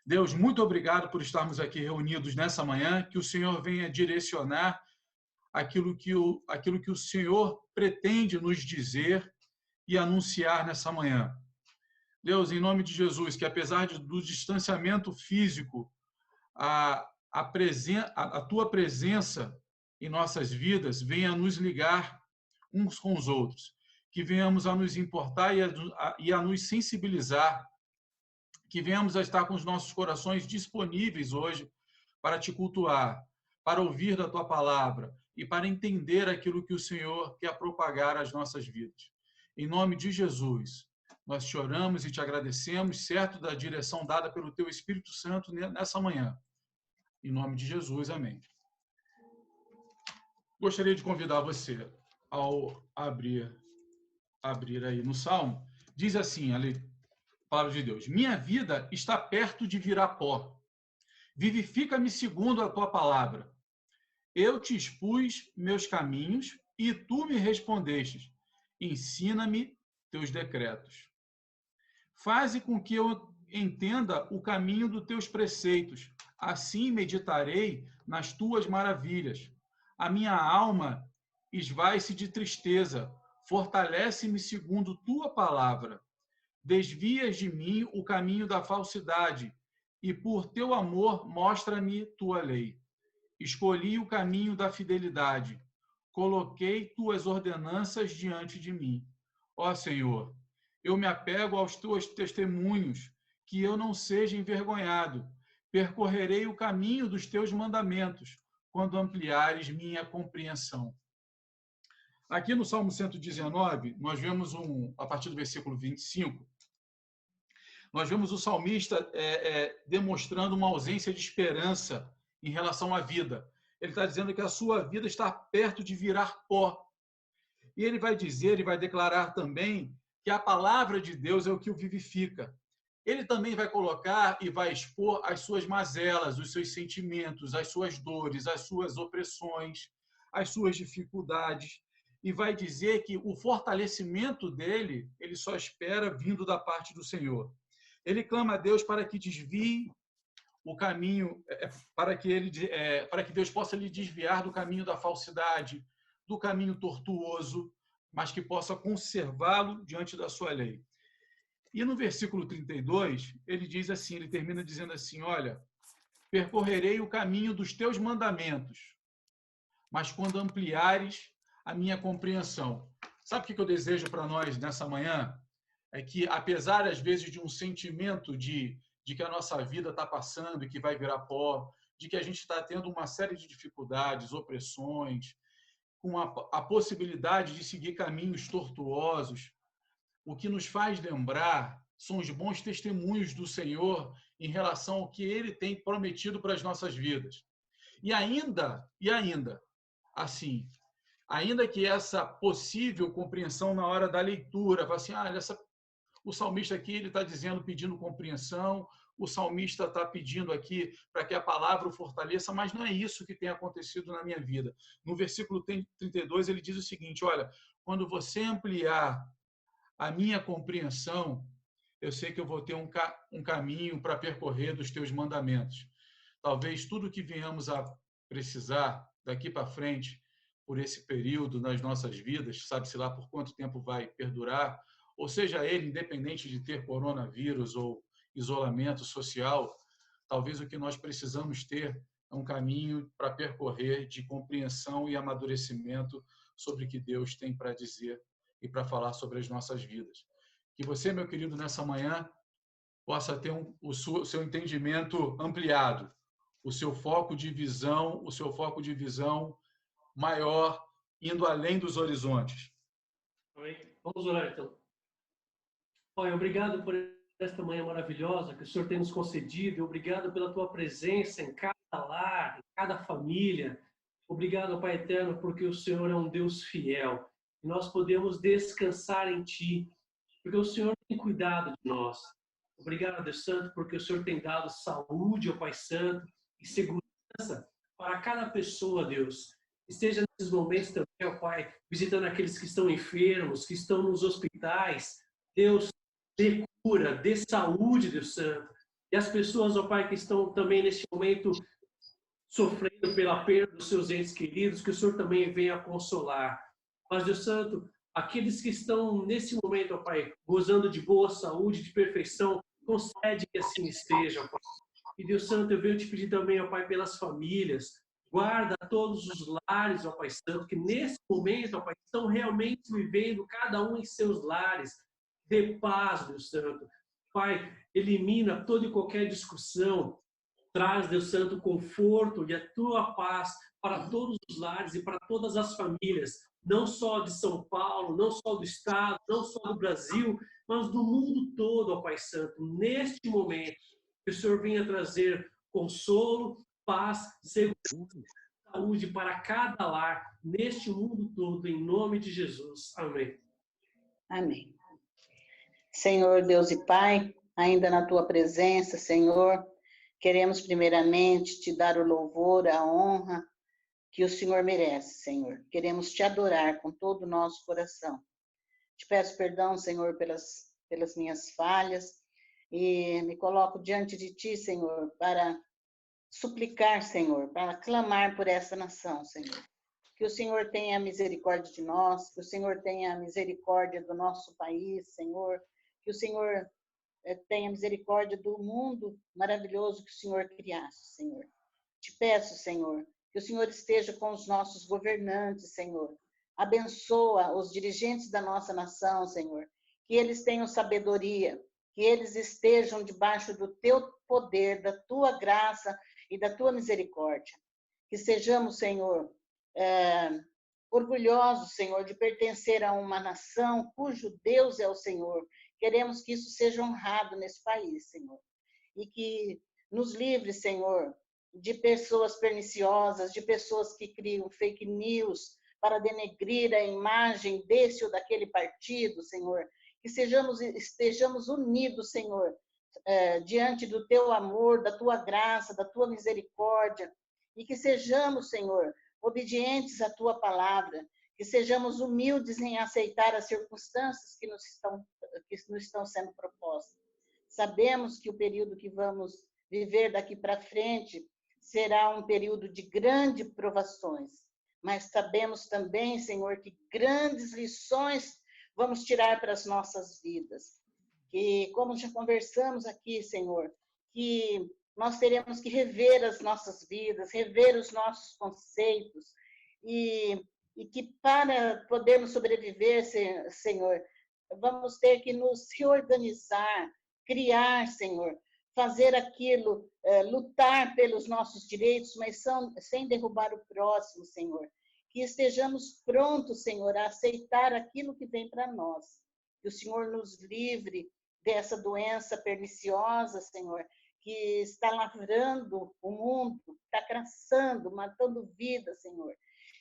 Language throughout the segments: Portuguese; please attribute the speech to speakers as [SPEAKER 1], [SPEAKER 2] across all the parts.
[SPEAKER 1] Deus, muito obrigado por estarmos aqui reunidos nessa manhã, que o Senhor venha direcionar aquilo que o Senhor pretende nos dizer e anunciar nessa manhã. Deus, em nome de Jesus, que apesar do distanciamento físico, a tua presença em nossas vidas venha nos ligar uns com os outros, que venhamos a nos importar e a nos sensibilizar, que venhamos a estar com os nossos corações disponíveis hoje para te cultuar, para ouvir da tua palavra e para entender aquilo que o Senhor quer propagar às nossas vidas. Em nome de Jesus, nós te oramos e te agradecemos, certo da direção dada pelo teu Espírito Santo nessa manhã. Em nome de Jesus, amém. Gostaria de convidar você ao abrir aí no Salmo, diz assim a palavra de Deus: minha vida está perto de virar pó. Vivifica-me segundo a tua palavra. Eu te expus meus caminhos e tu me respondestes. Ensina-me teus decretos. Faze com que eu entenda o caminho dos teus preceitos. Assim meditarei nas tuas maravilhas. A minha alma esvai-se de tristeza. Fortalece-me segundo tua palavra. Desvias de mim o caminho da falsidade, e por teu amor mostra-me tua lei. Escolhi o caminho da fidelidade, coloquei tuas ordenanças diante de mim. Ó Senhor, eu me apego aos teus testemunhos, que eu não seja envergonhado. Percorrerei o caminho dos teus mandamentos, quando ampliares minha compreensão. Aqui no Salmo 119, nós vemos a partir do versículo 25, nós vemos o salmista demonstrando uma ausência de esperança em relação à vida. Ele está dizendo que a sua vida está perto de virar pó. E ele vai dizer e vai declarar também que a palavra de Deus é o que o vivifica. Ele também vai colocar e vai expor as suas mazelas, os seus sentimentos, as suas dores, as suas opressões, as suas dificuldades. E vai dizer que o fortalecimento dele, ele só espera vindo da parte do Senhor. Ele clama a Deus para que desvie o caminho, para que Deus possa lhe desviar do caminho da falsidade, do caminho tortuoso, mas que possa conservá-lo diante da sua lei. E no versículo 32, ele diz assim, ele termina dizendo assim: olha, percorrerei o caminho dos teus mandamentos, mas quando ampliares a minha compreensão. Sabe o que eu desejo para nós nessa manhã? É que, apesar, às vezes, de um sentimento de que a nossa vida está passando e que vai virar pó, de que a gente está tendo uma série de dificuldades, opressões, com a possibilidade de seguir caminhos tortuosos, o que nos faz lembrar são os bons testemunhos do Senhor em relação ao que Ele tem prometido para as nossas vidas. E ainda, assim, ainda que essa possível compreensão na hora da leitura, assim, o salmista aqui ele está dizendo, pedindo compreensão, o salmista está pedindo aqui para que a palavra o fortaleça, mas não é isso que tem acontecido na minha vida. No versículo 32, ele diz o seguinte: olha, quando você ampliar a minha compreensão, eu sei que eu vou ter um caminho para percorrer dos teus mandamentos. Talvez tudo que venhamos a precisar daqui para frente, por esse período nas nossas vidas, sabe-se lá por quanto tempo vai perdurar, ou seja ele, independente de ter coronavírus ou isolamento social, talvez o que nós precisamos ter é um caminho para percorrer de compreensão e amadurecimento sobre o que Deus tem para dizer e para falar sobre as nossas vidas. Que você, meu querido, nessa manhã, possa ter o seu entendimento ampliado, o seu foco de visão maior, indo além dos horizontes.
[SPEAKER 2] Amém. Vamos orar, então. Pai, obrigado por esta manhã maravilhosa que o Senhor tem nos concedido. Obrigado pela tua presença em cada lar, em cada família. Obrigado, Pai eterno, porque o Senhor é um Deus fiel. E nós podemos descansar em Ti, porque o Senhor tem cuidado de nós. Obrigado, Deus Santo, porque o Senhor tem dado saúde, ó Pai Santo, e segurança para cada pessoa, Deus. Esteja nesses momentos também, ó Pai, visitando aqueles que estão enfermos, que estão nos hospitais. Deus, dê cura, dê saúde, Deus Santo. E as pessoas, ó Pai, que estão também neste momento sofrendo pela perda dos seus entes queridos, que o Senhor também venha consolar. Mas, Deus Santo, aqueles que estão nesse momento, ó Pai, gozando de boa saúde, de perfeição, concede que assim esteja, ó Pai. E, Deus Santo, eu venho te pedir também, ó Pai, pelas famílias, guarda todos os lares, ó Pai Santo, que nesse momento, ó Pai, estão realmente vivendo cada um em seus lares. Dê paz, Deus Santo. Pai, elimina toda e qualquer discussão. Traz, Deus Santo, conforto e a tua paz para todos os lares e para todas as famílias, não só de São Paulo, não só do Estado, não só do Brasil, mas do mundo todo, ó Pai Santo. Neste momento, que o Senhor venha trazer consolo, paz, segurança, saúde para cada lar, neste mundo todo, em nome de Jesus. Amém.
[SPEAKER 3] Amém. Senhor Deus e Pai, ainda na tua presença, Senhor, queremos primeiramente te dar o louvor, a honra que o Senhor merece, Senhor. Queremos te adorar com todo o nosso coração. Te peço perdão, Senhor, pelas minhas falhas e me coloco diante de ti, Senhor, para suplicar, Senhor, para clamar por essa nação, Senhor. Que o Senhor tenha misericórdia de nós, que o Senhor tenha misericórdia do nosso país, Senhor, que o Senhor tenha misericórdia do mundo maravilhoso que o Senhor criasse, Senhor. Te peço, Senhor, que o Senhor esteja com os nossos governantes, Senhor. Abençoa os dirigentes da nossa nação, Senhor. Que eles tenham sabedoria, que eles estejam debaixo do teu poder, da tua graça e da tua misericórdia. Que sejamos, Senhor, orgulhosos, Senhor, de pertencer a uma nação cujo Deus é o Senhor. Queremos que isso seja honrado nesse país, Senhor. E que nos livre, Senhor, de pessoas perniciosas, de pessoas que criam fake news para denegrir a imagem desse ou daquele partido, Senhor. Que estejamos unidos, Senhor, diante do teu amor, da tua graça, da tua misericórdia. E que sejamos, Senhor, obedientes à tua palavra, que sejamos humildes em aceitar as circunstâncias que nos estão sendo propostas. Sabemos que o período que vamos viver daqui para frente será um período de grandes provações, mas sabemos também, Senhor, que grandes lições vamos tirar para as nossas vidas. Que, como já conversamos aqui, Senhor, que nós teremos que rever as nossas vidas, rever os nossos conceitos, e que para podermos sobreviver, Senhor, vamos ter que nos reorganizar, criar, Senhor, fazer aquilo, lutar pelos nossos direitos, mas sem derrubar o próximo, Senhor. Que estejamos prontos, Senhor, a aceitar aquilo que vem para nós. Que o Senhor nos livre dessa doença perniciosa, Senhor, que está lavrando o mundo, está caçando, matando vidas, Senhor.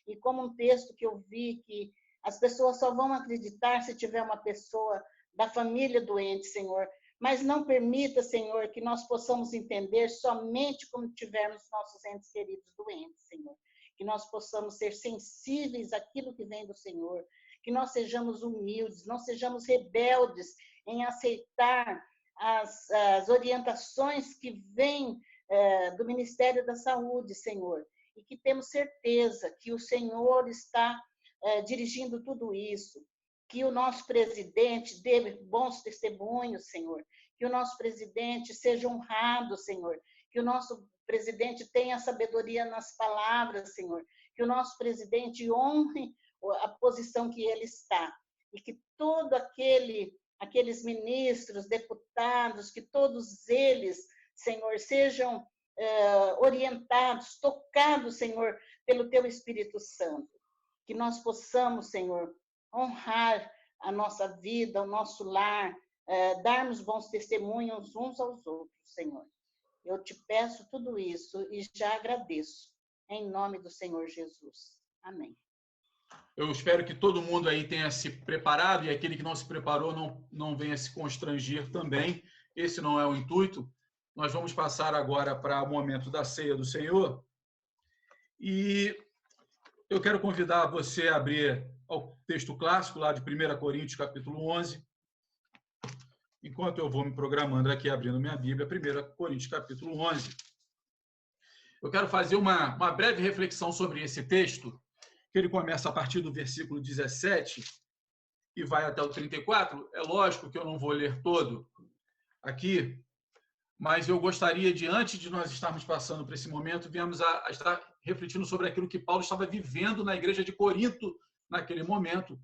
[SPEAKER 3] E como um texto que eu vi, que as pessoas só vão acreditar se tiver uma pessoa da família doente, Senhor. Mas não permita, Senhor, que nós possamos entender somente quando tivermos nossos entes queridos doentes, Senhor. Que nós possamos ser sensíveis àquilo que vem do Senhor. Que nós sejamos humildes, não sejamos rebeldes em aceitar as orientações que vêm do Ministério da Saúde, Senhor. E que temos certeza que o Senhor está dirigindo tudo isso. Que o nosso presidente dê bons testemunhos, Senhor. Que o nosso presidente seja honrado, Senhor. Que o nosso presidente tenha sabedoria nas palavras, Senhor. Que o nosso presidente honre a posição que ele está. E que todo aqueles ministros, deputados, que todos eles, Senhor, sejam orientados, tocados, Senhor, pelo teu Espírito Santo. Que nós possamos, Senhor, honrar a nossa vida, o nosso lar, darmos bons testemunhos uns aos outros, Senhor. Eu te peço tudo isso e já agradeço, em nome do Senhor Jesus. Amém.
[SPEAKER 1] Eu espero que todo mundo aí tenha se preparado e aquele que não se preparou não venha se constranger também. Esse não é o intuito. Nós vamos passar agora para o momento da ceia do Senhor. E eu quero convidar você a abrir ao texto clássico lá de 1 Coríntios, capítulo 11. enquanto eu vou me programando aqui, abrindo minha Bíblia, 1 Coríntios, capítulo 11. Eu quero fazer uma breve reflexão sobre esse texto, que ele começa a partir do versículo 17 e vai até o 34. É lógico que eu não vou ler todo aqui, mas eu gostaria de, antes de nós estarmos passando por esse momento, viemos a estar refletindo sobre aquilo que Paulo estava vivendo na igreja de Corinto naquele momento,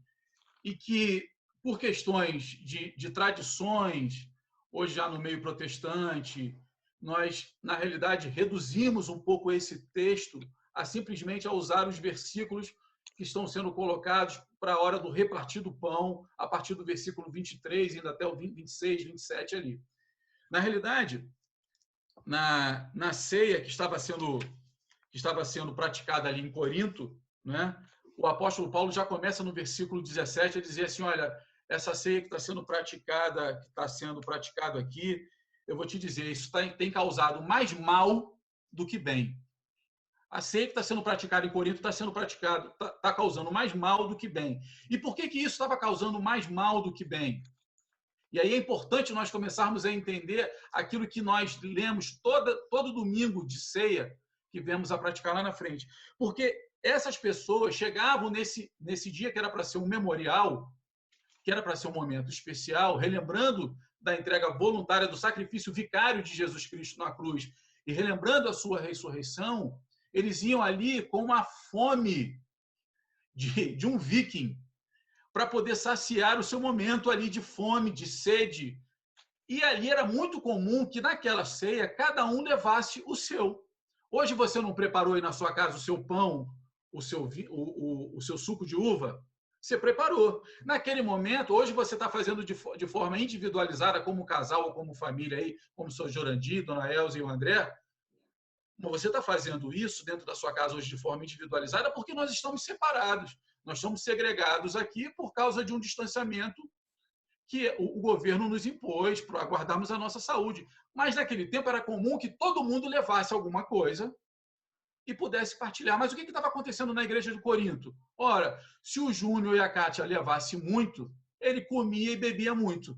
[SPEAKER 1] e que, por questões de tradições, hoje já no meio protestante, nós, na realidade, reduzimos um pouco esse texto a simplesmente a usar os versículos que estão sendo colocados para a hora do repartir do pão, a partir do versículo 23, indo até o 26, 27 ali. Na realidade, na ceia que estava sendo praticada ali em Corinto, né, o apóstolo Paulo já começa no versículo 17 a dizer assim, olha, essa ceia que está sendo praticado aqui, eu vou te dizer, isso tem causado mais mal do que bem. A ceia que está sendo praticada em Corinto está causando mais mal do que bem. E por que isso estava causando mais mal do que bem? E aí é importante nós começarmos a entender aquilo que nós lemos todo domingo de ceia, que vemos a praticar lá na frente. Porque essas pessoas chegavam nesse dia que era para ser um memorial, que era para ser um momento especial, relembrando da entrega voluntária do sacrifício vicário de Jesus Cristo na cruz e relembrando a sua ressurreição, eles iam ali com uma fome de um viking para poder saciar o seu momento ali de fome, de sede. E ali era muito comum que naquela ceia cada um levasse o seu. Hoje você não preparou aí na sua casa o seu pão, o seu suco de uva? Você preparou. Naquele momento, hoje você está fazendo de forma individualizada, como casal ou como família, aí, como o seu Jorandi, Dona Elza e o André. Você está fazendo isso dentro da sua casa hoje de forma individualizada porque nós estamos separados. Nós somos segregados aqui por causa de um distanciamento que o governo nos impôs para guardarmos a nossa saúde. Mas naquele tempo era comum que todo mundo levasse alguma coisa e pudesse partilhar. Mas o que estava acontecendo na igreja de Corinto? Ora, se o Júnior e a Kátia levassem muito, ele comia e bebia muito.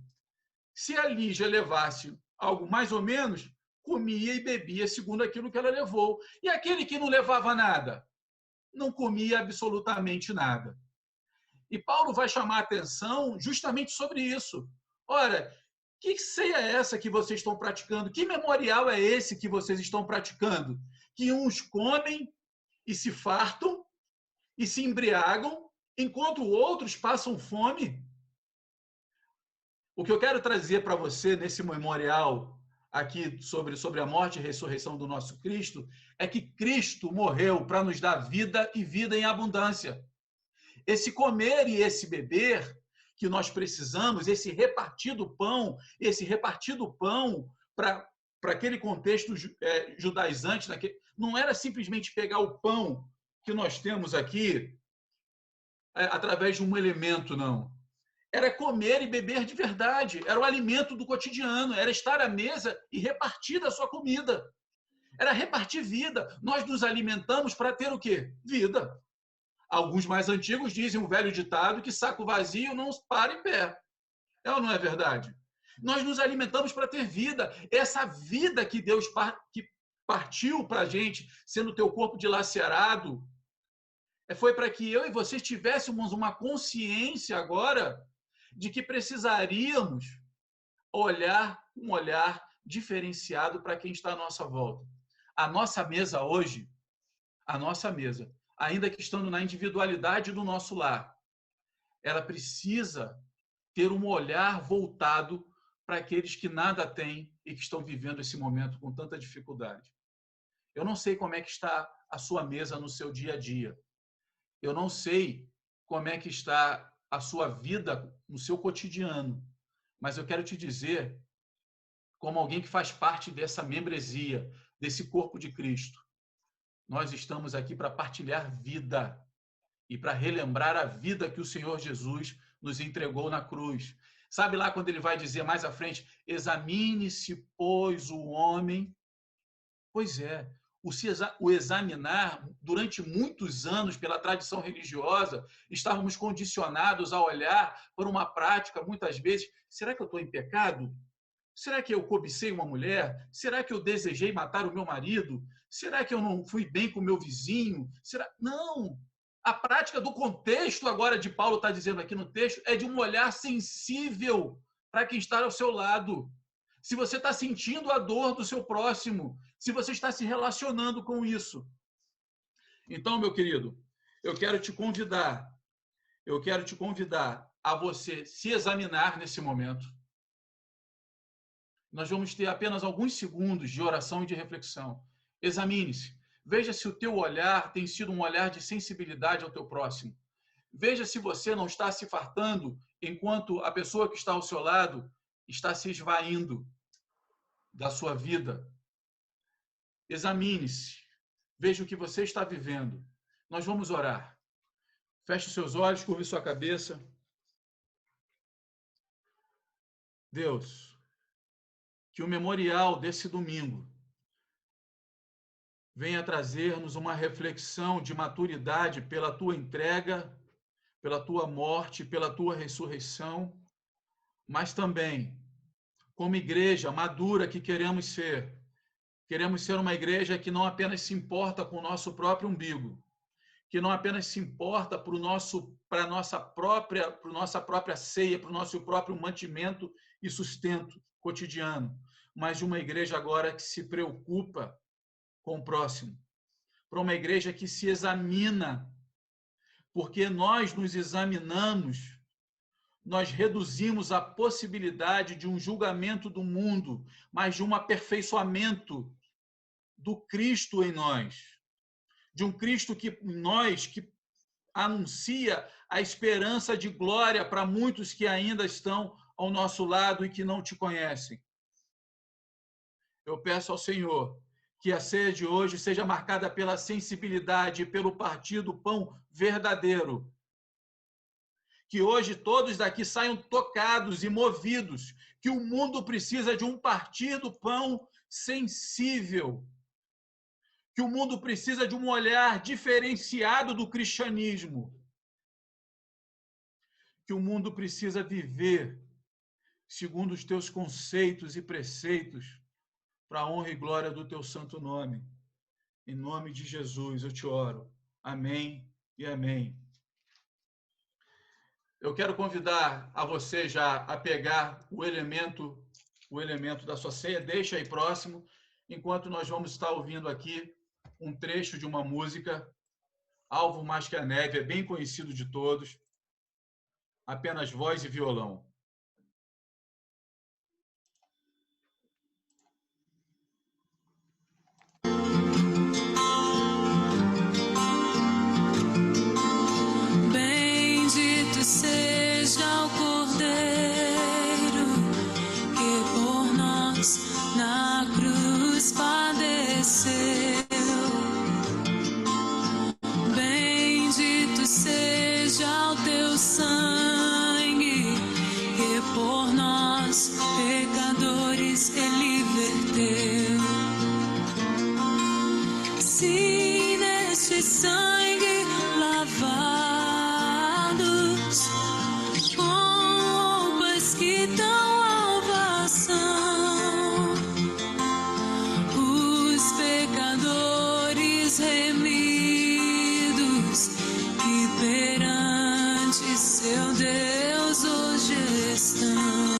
[SPEAKER 1] Se a Lígia levasse algo mais ou menos, comia e bebia segundo aquilo que ela levou. E aquele que não levava nada? Não comia absolutamente nada. E Paulo vai chamar a atenção justamente sobre isso. Ora, que ceia é essa que vocês estão praticando? Que memorial é esse que vocês estão praticando? Que uns comem e se fartam e se embriagam, enquanto outros passam fome? O que eu quero trazer para você nesse memorial aqui sobre a morte e ressurreição do nosso Cristo é que Cristo morreu para nos dar vida e vida em abundância. Esse comer e esse beber que nós precisamos, esse repartir do pão para aquele contexto judaizante, não era simplesmente pegar o pão que nós temos aqui através de um elemento, não. Era comer e beber de verdade, era o alimento do cotidiano, era estar à mesa e repartir da sua comida. Era repartir vida. Nós nos alimentamos para ter o quê? Vida. Alguns mais antigos dizem um velho ditado que saco vazio não para em pé. É ou não é verdade? Nós nos alimentamos para ter vida. Essa vida que Deus partiu para a gente, sendo o teu corpo dilacerado, foi para que eu e você tivéssemos uma consciência agora de que precisaríamos olhar um olhar diferenciado para quem está à nossa volta. A nossa mesa hoje, ainda que estando na individualidade do nosso lar, ela precisa ter um olhar voltado para aqueles que nada têm e que estão vivendo esse momento com tanta dificuldade. Eu não sei como é que está a sua mesa no seu dia a dia. Eu não sei como é que está a sua vida no seu cotidiano, mas eu quero te dizer, como alguém que faz parte dessa membresia, desse corpo de Cristo, nós estamos aqui para partilhar vida e para relembrar a vida que o Senhor Jesus nos entregou na cruz. Sabe lá quando ele vai dizer mais à frente, examine-se, pois, o homem? Pois é, o examinar, durante muitos anos, pela tradição religiosa, estávamos condicionados a olhar para uma prática, muitas vezes, será que eu estou em pecado? Será que eu cobicei uma mulher? Será que eu desejei matar o meu marido? Será que eu não fui bem com o meu vizinho? Será? Não! A prática do contexto agora de Paulo está dizendo aqui no texto é de um olhar sensível para quem está ao seu lado. Se você está sentindo a dor do seu próximo, se você está se relacionando com isso. Então, meu querido, eu quero te convidar a você se examinar nesse momento. Nós vamos ter apenas alguns segundos de oração e de reflexão. Examine-se. Veja se o teu olhar tem sido um olhar de sensibilidade ao teu próximo. Veja se você não está se fartando enquanto a pessoa que está ao seu lado está se esvaindo da sua vida. Examine-se. Veja o que você está vivendo. Nós vamos orar. Feche os seus olhos, curve sua cabeça. Deus, que o memorial desse domingo venha trazer-nos uma reflexão de maturidade pela tua entrega, pela tua morte, pela tua ressurreição, mas também como igreja madura que queremos ser uma igreja que não apenas se importa com o nosso próprio umbigo, que não apenas se importa para a nossa própria ceia, para o nosso próprio mantimento e sustento cotidiano, mas de uma igreja agora que se preocupa com o próximo, para uma igreja que se examina, porque nós nos examinamos, nós reduzimos a possibilidade de um julgamento do mundo, mas de um aperfeiçoamento do Cristo em nós, de um Cristo que em nós que anuncia a esperança de glória para muitos que ainda estão ao nosso lado e que não te conhecem. Eu peço ao Senhor que a ceia de hoje seja marcada pela sensibilidade e pelo partir do pão verdadeiro. Que hoje todos daqui saiam tocados e movidos, que o mundo precisa de um partir do pão sensível, que o mundo precisa de um olhar diferenciado do cristianismo, que o mundo precisa viver segundo os teus conceitos e preceitos, para a honra e glória do teu santo nome. Em nome de Jesus eu te oro. Amém e amém. Eu quero convidar a você já a pegar o elemento da sua ceia, deixa aí próximo, enquanto nós vamos estar ouvindo aqui um trecho de uma música, Alvo Mais Que a Neve, é bem conhecido de todos, apenas voz e violão.
[SPEAKER 4] Bendito seja o Cordeiro que por nós na cruz padeceu. Bendito seja o teu sangue que por nós pecadores ele verteu. Se neste sangue lavados com roupas que dão salvação, os pecadores remidos que perante seu Deus hoje estão.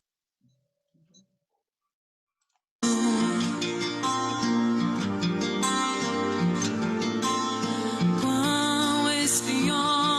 [SPEAKER 4] Quão espinhosa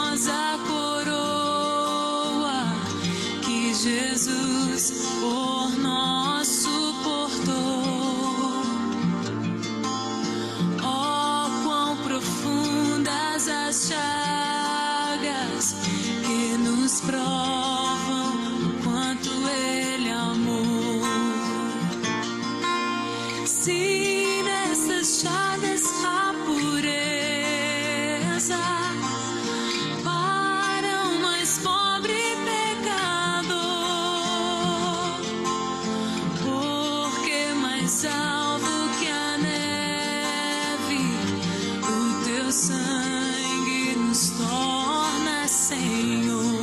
[SPEAKER 4] sangue nos torna Senhor.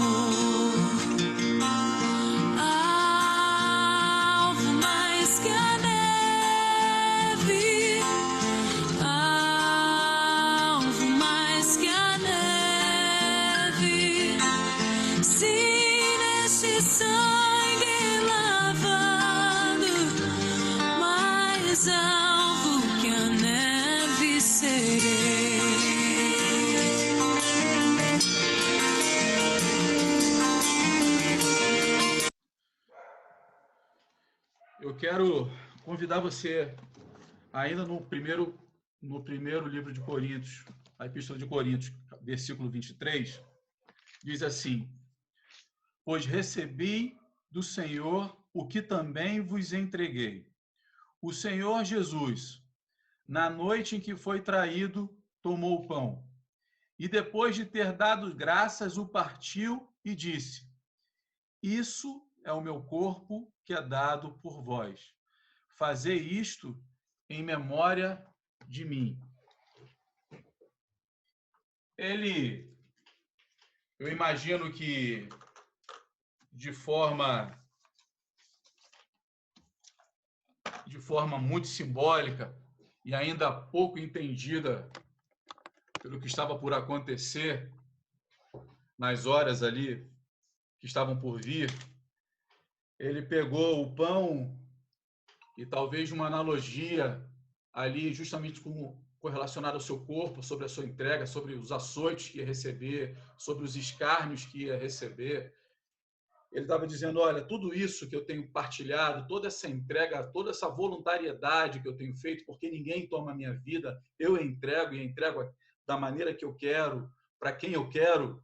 [SPEAKER 4] Alvo mais que a neve, alvo mais que a neve. Se neste sangue lavado, mais alvo que a neve serei.
[SPEAKER 1] Eu quero convidar você, ainda no primeiro livro de Coríntios, a Epístola de Coríntios, versículo 23, diz assim: pois recebi do Senhor o que também vos entreguei. O Senhor Jesus, na noite em que foi traído, tomou o pão, e depois de ter dado graças, o partiu e disse: isso é o meu corpo que é dado por vós. Fazei isto em memória de mim. Eu imagino que de forma muito simbólica e ainda pouco entendida pelo que estava por acontecer nas horas ali que estavam por vir, ele pegou o pão e talvez uma analogia ali justamente correlacionada ao seu corpo, sobre a sua entrega, sobre os açoites que ia receber, sobre os escárnios que ia receber. Ele estava dizendo, olha, tudo isso que eu tenho partilhado, toda essa entrega, toda essa voluntariedade que eu tenho feito, porque ninguém toma a minha vida, eu entrego e entrego da maneira que eu quero, para quem eu quero.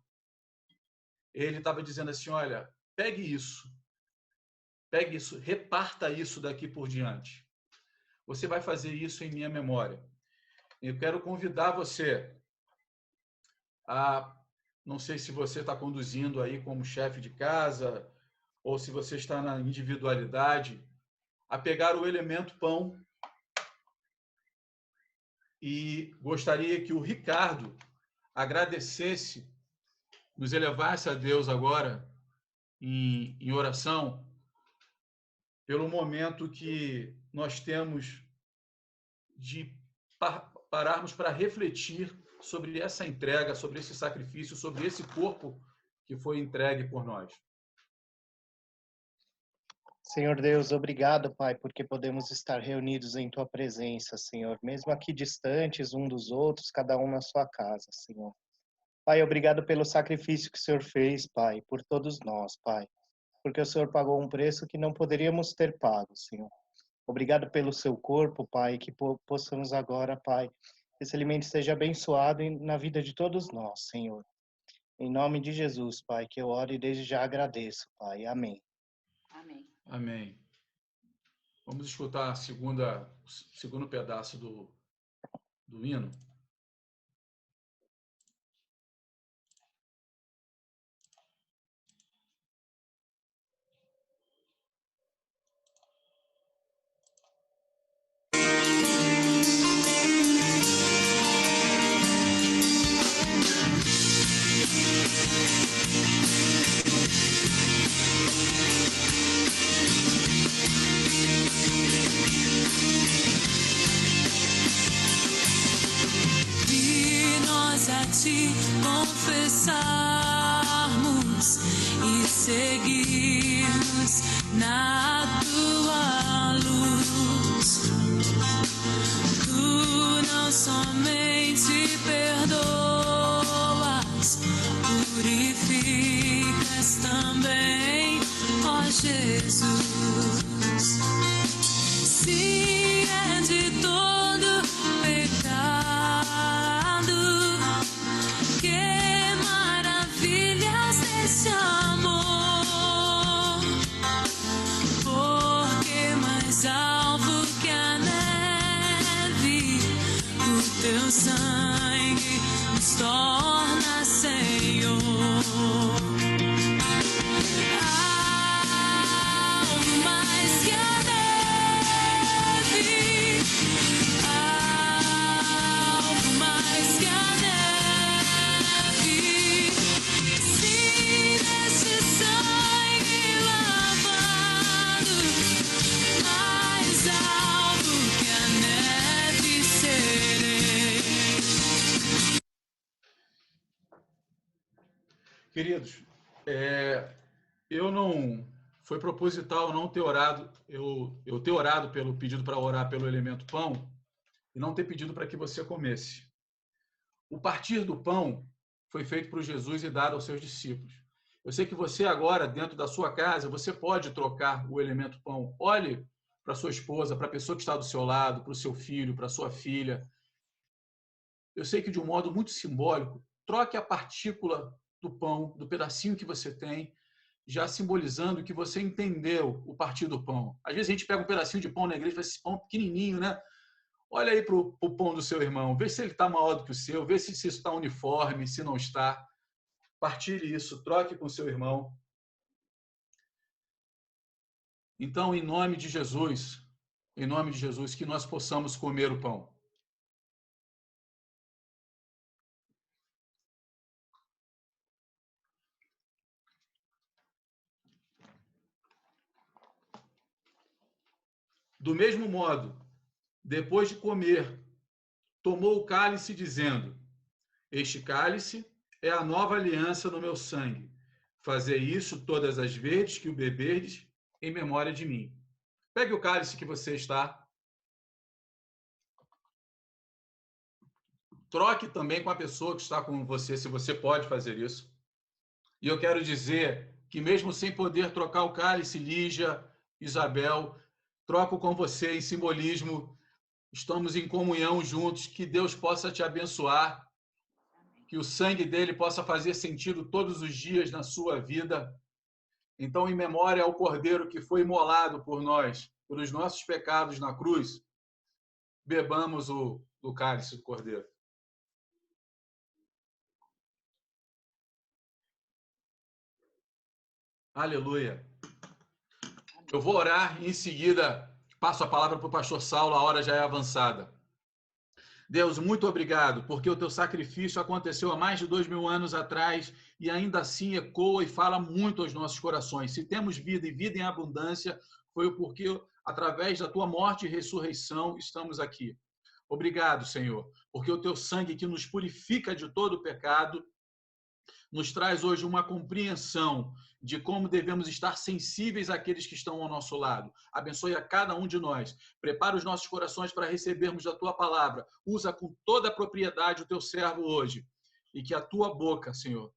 [SPEAKER 1] Ele estava dizendo assim, olha, pegue isso, reparta isso daqui por diante. Você vai fazer isso em minha memória. Eu quero convidar você a, não sei se você está conduzindo aí como chefe de casa, ou se você está na individualidade, a pegar o elemento pão, e gostaria que o Ricardo agradecesse, nos elevasse a Deus agora em oração, pelo momento que nós temos de pararmos para refletir sobre essa entrega, sobre esse sacrifício, sobre esse corpo que foi entregue por nós.
[SPEAKER 5] Senhor Deus, obrigado, Pai, porque podemos estar reunidos em Tua presença, Senhor, mesmo aqui distantes um dos outros, cada um na sua casa, Senhor. Pai, obrigado pelo sacrifício que o Senhor fez, Pai, por todos nós, Pai, porque o Senhor pagou um preço que não poderíamos ter pago, Senhor. Obrigado pelo seu corpo, Pai, que possamos agora, Pai, que esse alimento seja abençoado na vida de todos nós, Senhor. Em nome de Jesus, Pai, que eu oro e desde já agradeço, Pai. Amém.
[SPEAKER 3] Amém.
[SPEAKER 1] Amém. Vamos escutar o segundo pedaço do hino.
[SPEAKER 4] E nós a ti confessarmos e seguirmos na tua luz. Tu não somente perdoas, purificas também, ó Jesus. Se é de todo pecado, que maravilhas desse amor, porque mais alvo que a neve, o teu sangue nos torna Senhor. Algo mais que a neve, algo mais que a neve.
[SPEAKER 1] Queridos, eu não... Foi proposital não ter orado, eu ter orado pelo pedido para orar pelo elemento pão e não ter pedido para que você comesse. O partir do pão foi feito por Jesus e dado aos seus discípulos. Eu sei que você agora, dentro da sua casa, você pode trocar o elemento pão. Olhe para sua esposa, para a pessoa que está do seu lado, para o seu filho, para a sua filha. Eu sei que de um modo muito simbólico, troque a partícula do pão, do pedacinho que você tem, já simbolizando que você entendeu o partir do pão. Às vezes a gente pega um pedacinho de pão na igreja e fala, esse pão pequenininho, né? Olha aí para o pão do seu irmão, vê se ele está maior do que o seu, vê se isso está uniforme, se não está. Partilhe isso, troque com o seu irmão. Então, em nome de Jesus, que nós possamos comer o pão. Do mesmo modo, depois de comer, tomou o cálice, dizendo: este cálice é a nova aliança no meu sangue. Fazei isso todas as vezes que o beberdes, em memória de mim. Pegue o cálice que você está. Troque também com a pessoa que está com você, se você pode fazer isso. E eu quero dizer que mesmo sem poder trocar o cálice, Lígia, Isabel, troco com você em simbolismo. Estamos em comunhão juntos. Que Deus possa te abençoar. Que o sangue dele possa fazer sentido todos os dias na sua vida. Então, em memória ao Cordeiro que foi imolado por nós, pelos nossos pecados na cruz, bebamos o cálice do Cordeiro. Aleluia. Eu vou orar e em seguida passo a palavra para o pastor Saulo, a hora já é avançada. Deus, muito obrigado, porque o teu sacrifício aconteceu há mais de 2000 anos atrás e ainda assim ecoa e fala muito aos nossos corações. Se temos vida e vida em abundância, foi porque, através da tua morte e ressurreição, estamos aqui. Obrigado, Senhor, porque o teu sangue que nos purifica de todo o pecado nos traz hoje uma compreensão de como devemos estar sensíveis àqueles que estão ao nosso lado. Abençoe a cada um de nós. Prepara os nossos corações para recebermos a tua palavra. Usa com toda a propriedade o teu servo hoje. E que a tua boca, Senhor,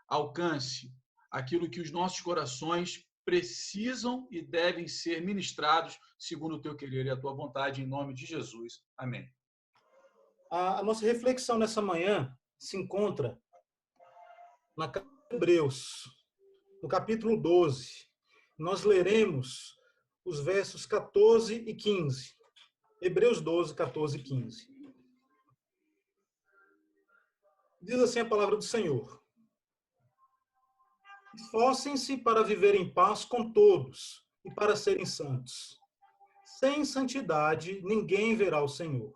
[SPEAKER 1] alcance aquilo que os nossos corações precisam e devem ser ministrados segundo o teu querer e a tua vontade, em nome de Jesus. Amém.
[SPEAKER 6] A nossa reflexão nessa manhã se encontra na carta de Hebreus, no capítulo 12. Nós leremos os versos 14 e 15. Hebreus 12, 14 e 15. Diz assim a palavra do Senhor: esforcem-se para viver em paz com todos e para serem santos. Sem santidade, ninguém verá o Senhor.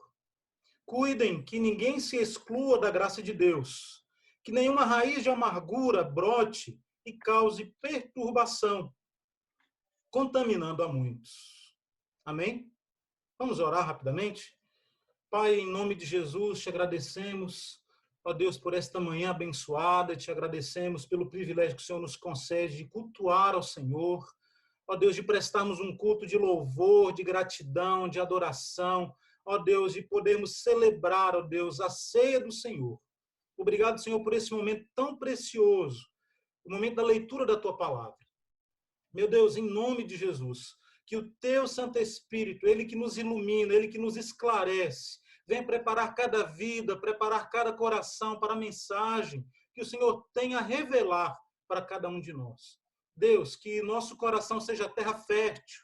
[SPEAKER 6] Cuidem que ninguém se exclua da graça de Deus, que nenhuma raiz de amargura brote e cause perturbação, contaminando a muitos. Amém? Vamos orar rapidamente? Pai, em nome de Jesus, te agradecemos, ó Deus, por esta manhã abençoada, te agradecemos pelo privilégio que o Senhor nos concede de cultuar ao Senhor, ó Deus, de prestarmos um culto de louvor, de gratidão, de adoração, ó Deus, de podermos celebrar, ó Deus, a ceia do Senhor. Obrigado, Senhor, por esse momento tão precioso, o momento da leitura da tua palavra. Meu Deus, em nome de Jesus, que o teu Santo Espírito, ele que nos ilumina, ele que nos esclarece, venha preparar cada vida, preparar cada coração para a mensagem que o Senhor tem a revelar para cada um de nós. Deus, que nosso coração seja terra fértil,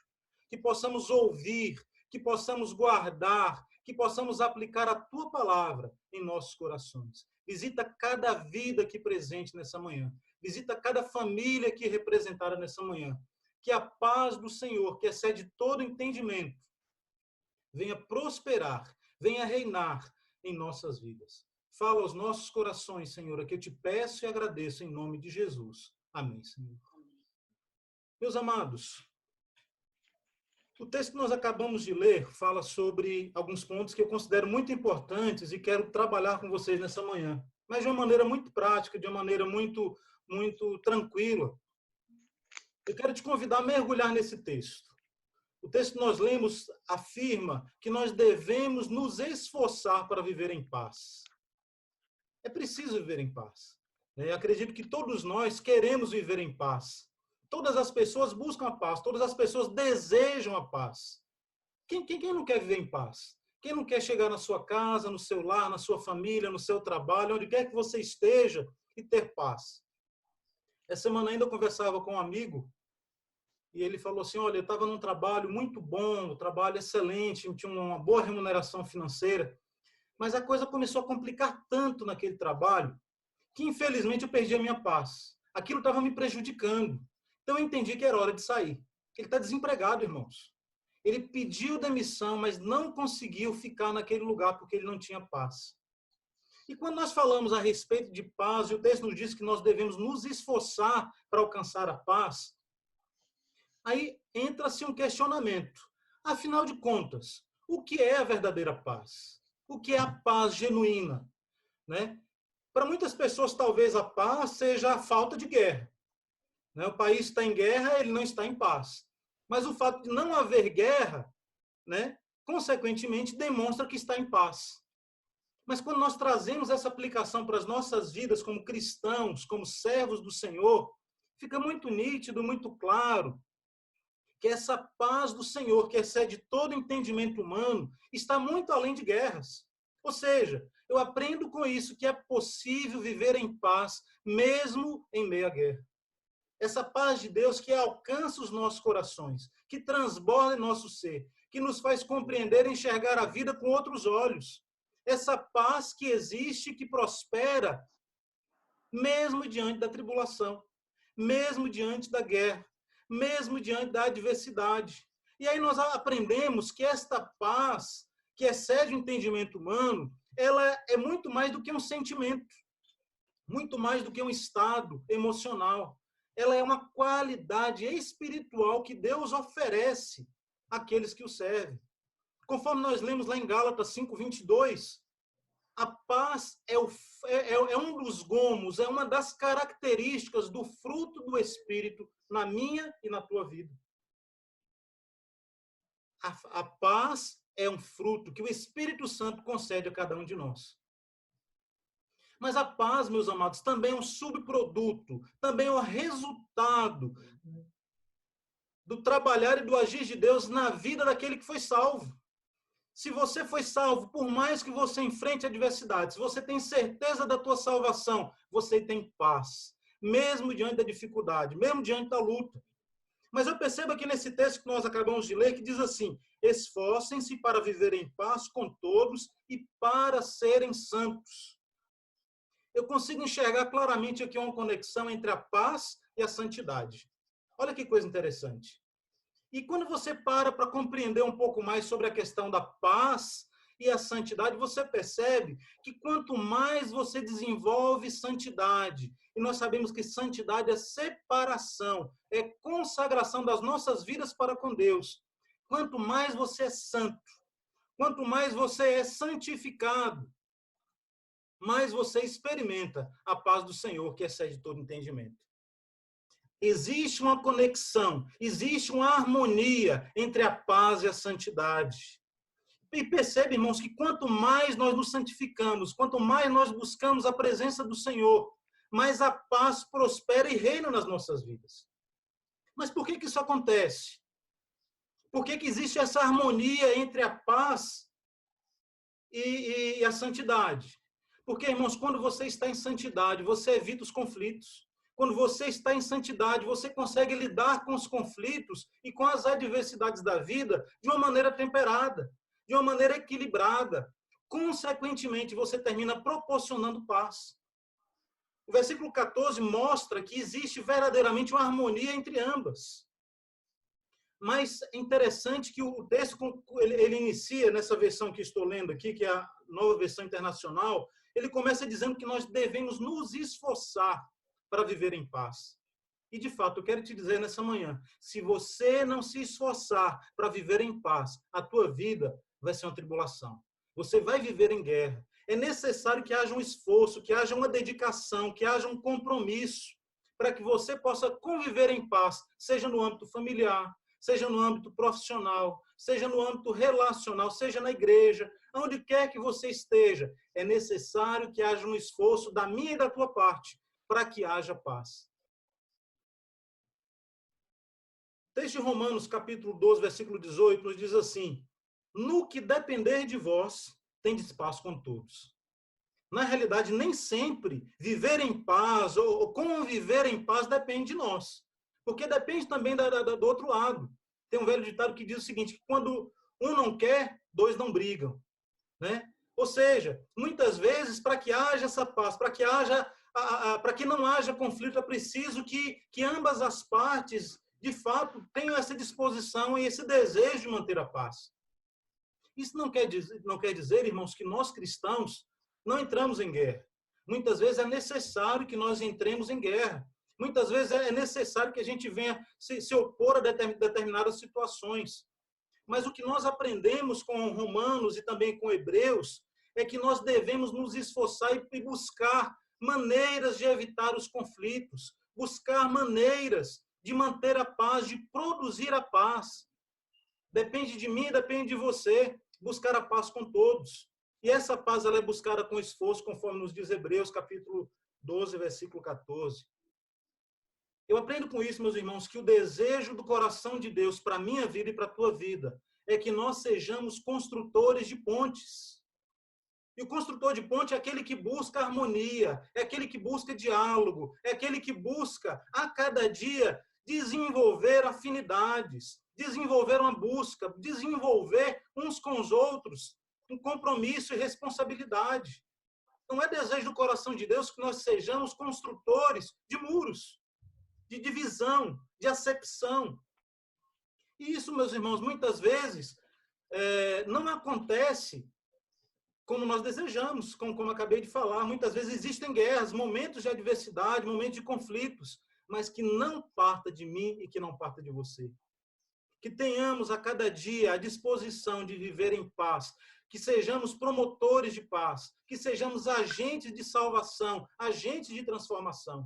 [SPEAKER 6] que possamos ouvir, que possamos guardar, que possamos aplicar a tua palavra em nossos corações. Visita cada vida aqui presente nessa manhã. Visita cada família aqui representada nessa manhã. Que a paz do Senhor, que excede todo entendimento, venha prosperar, venha reinar em nossas vidas. Fala aos nossos corações, Senhor, é que eu te peço e agradeço em nome de Jesus. Amém, Senhor. Meus amados, O texto que nós acabamos de ler fala sobre alguns pontos que eu considero muito importantes e quero trabalhar com vocês nessa manhã, mas de uma maneira muito prática, de uma maneira muito tranquila. Eu quero te convidar a mergulhar nesse texto. O texto que nós lemos afirma que nós devemos nos esforçar para viver em paz. É preciso viver em paz. Eu acredito que todos nós queremos viver em paz. Todas as pessoas buscam a paz, todas as pessoas desejam a paz. Quem não quer viver em paz? Quem não quer chegar na sua casa, no seu lar, na sua família, no seu trabalho, onde quer que você esteja, e ter paz? Essa semana ainda eu conversava com um amigo, e ele falou assim, olha, eu estava num trabalho muito bom, um trabalho excelente, tinha uma boa remuneração financeira, mas a coisa começou a complicar tanto naquele trabalho, que infelizmente eu perdi a minha paz. Aquilo estava me prejudicando. Então eu entendi que era hora de sair. Ele está desempregado, irmãos. Ele pediu demissão, mas não conseguiu ficar naquele lugar porque ele não tinha paz. E quando nós falamos a respeito de paz, e o texto nos diz que nós devemos nos esforçar para alcançar a paz, aí entra-se um questionamento. Afinal de contas, o que é a verdadeira paz? O que é a paz genuína? Né? Para muitas pessoas, talvez a paz seja a falta de guerra. Né? O país está em guerra, ele não está em paz. Mas o fato de não haver guerra, né, consequentemente, demonstra que está em paz. Mas quando nós trazemos essa aplicação para as nossas vidas como cristãos, como servos do Senhor, fica muito nítido, muito claro, que essa paz do Senhor, que excede todo entendimento humano, está muito além de guerras. Ou seja, eu aprendo com isso que é possível viver em paz, mesmo em meio à guerra. Essa paz de Deus que alcança os nossos corações, que transborda em nosso ser, que nos faz compreender e enxergar a vida com outros olhos. Essa paz que existe, que prospera, mesmo diante da tribulação, mesmo diante da guerra, mesmo diante da adversidade. E aí nós aprendemos que esta paz, que excede o entendimento humano, ela é muito mais do que um sentimento, muito mais do que um estado emocional. Ela é uma qualidade espiritual que Deus oferece àqueles que o servem. Conforme nós lemos lá em Gálatas 5:22, a paz é um dos gomos, é uma das características do fruto do Espírito na minha e na tua vida. A paz é um fruto que o Espírito Santo concede a cada um de nós. Mas a paz, meus amados, também é um subproduto, também é um resultado do trabalhar e do agir de Deus na vida daquele que foi salvo. Se você foi salvo, por mais que você enfrente adversidades, você tem certeza da tua salvação, você tem paz, mesmo diante da dificuldade, mesmo diante da luta. Mas eu percebo aqui nesse texto que nós acabamos de ler, que diz assim, esforcem-se para viver em paz com todos e para serem santos. Eu consigo enxergar claramente aqui uma conexão entre a paz e a santidade. Olha que coisa interessante. E quando você para compreender um pouco mais sobre a questão da paz e a santidade, você percebe que quanto mais você desenvolve santidade, e nós sabemos que santidade é separação, é consagração das nossas vidas para com Deus. Quanto mais você é santo, quanto mais você é santificado, mais você experimenta a paz do Senhor, que excede todo entendimento. Existe uma conexão, existe uma harmonia entre a paz e a santidade. E percebe, irmãos, que quanto mais nós nos santificamos, quanto mais nós buscamos a presença do Senhor, mais a paz prospera e reina nas nossas vidas. Mas por que isso acontece? Por que existe essa harmonia entre a paz e a santidade? Porque, irmãos, quando você está em santidade, você evita os conflitos. Quando você está em santidade, você consegue lidar com os conflitos e com as adversidades da vida de uma maneira temperada, de uma maneira equilibrada. Consequentemente, você termina proporcionando paz. O versículo 14 mostra que existe verdadeiramente uma harmonia entre ambas. Mas é interessante que o texto, ele inicia nessa versão que estou lendo aqui, que é a Nova Versão Internacional, ele começa dizendo que nós devemos nos esforçar para viver em paz. E, de fato, eu quero te dizer nessa manhã, se você não se esforçar para viver em paz, a tua vida vai ser uma tribulação. Você vai viver em guerra. É necessário que haja um esforço, que haja uma dedicação, que haja um compromisso para que você possa conviver em paz, seja no âmbito familiar, seja no âmbito profissional, seja no âmbito relacional, seja na igreja, onde quer que você esteja. É necessário que haja um esforço da minha e da tua parte para que haja paz. O texto de Romanos, capítulo 12, versículo 18, nos diz assim: no que depender de vós, tendes paz com todos. Na realidade, nem sempre viver em paz ou conviver em paz depende de nós. Porque depende também do outro lado. Tem um velho ditado que diz o seguinte, que quando um não quer, dois não brigam. Né? Ou seja, muitas vezes, para que haja essa paz, para que não haja conflito, é preciso que ambas as partes, de fato, tenham essa disposição e esse desejo de manter a paz. Isso não quer dizer, irmãos, que nós cristãos não entramos em guerra. Muitas vezes é necessário que nós entremos em guerra. Muitas vezes é necessário que a gente venha se opor a determinadas situações. Mas o que nós aprendemos com Romanos e também com Hebreus é que nós devemos nos esforçar e buscar maneiras de evitar os conflitos, buscar maneiras de manter a paz, de produzir a paz. Depende de mim, depende de você, buscar a paz com todos. E essa paz ela é buscada com esforço, conforme nos diz Hebreus, capítulo 12, versículo 14. Eu aprendo com isso, meus irmãos, que o desejo do coração de Deus para a minha vida e para a tua vida é que nós sejamos construtores de pontes. E o construtor de ponte é aquele que busca harmonia, é aquele que busca diálogo, é aquele que busca, a cada dia, desenvolver afinidades, desenvolver uma busca, desenvolver uns com os outros um compromisso e responsabilidade. Não é desejo do coração de Deus que nós sejamos construtores de muros, de divisão, de acepção. E isso, meus irmãos, muitas vezes não acontece como nós desejamos, como acabei de falar. Muitas vezes existem guerras, momentos de adversidade, momentos de conflitos, mas que não parta de mim e que não parta de você. Que tenhamos a cada dia a disposição de viver em paz, que sejamos promotores de paz, que sejamos agentes de salvação, agentes de transformação.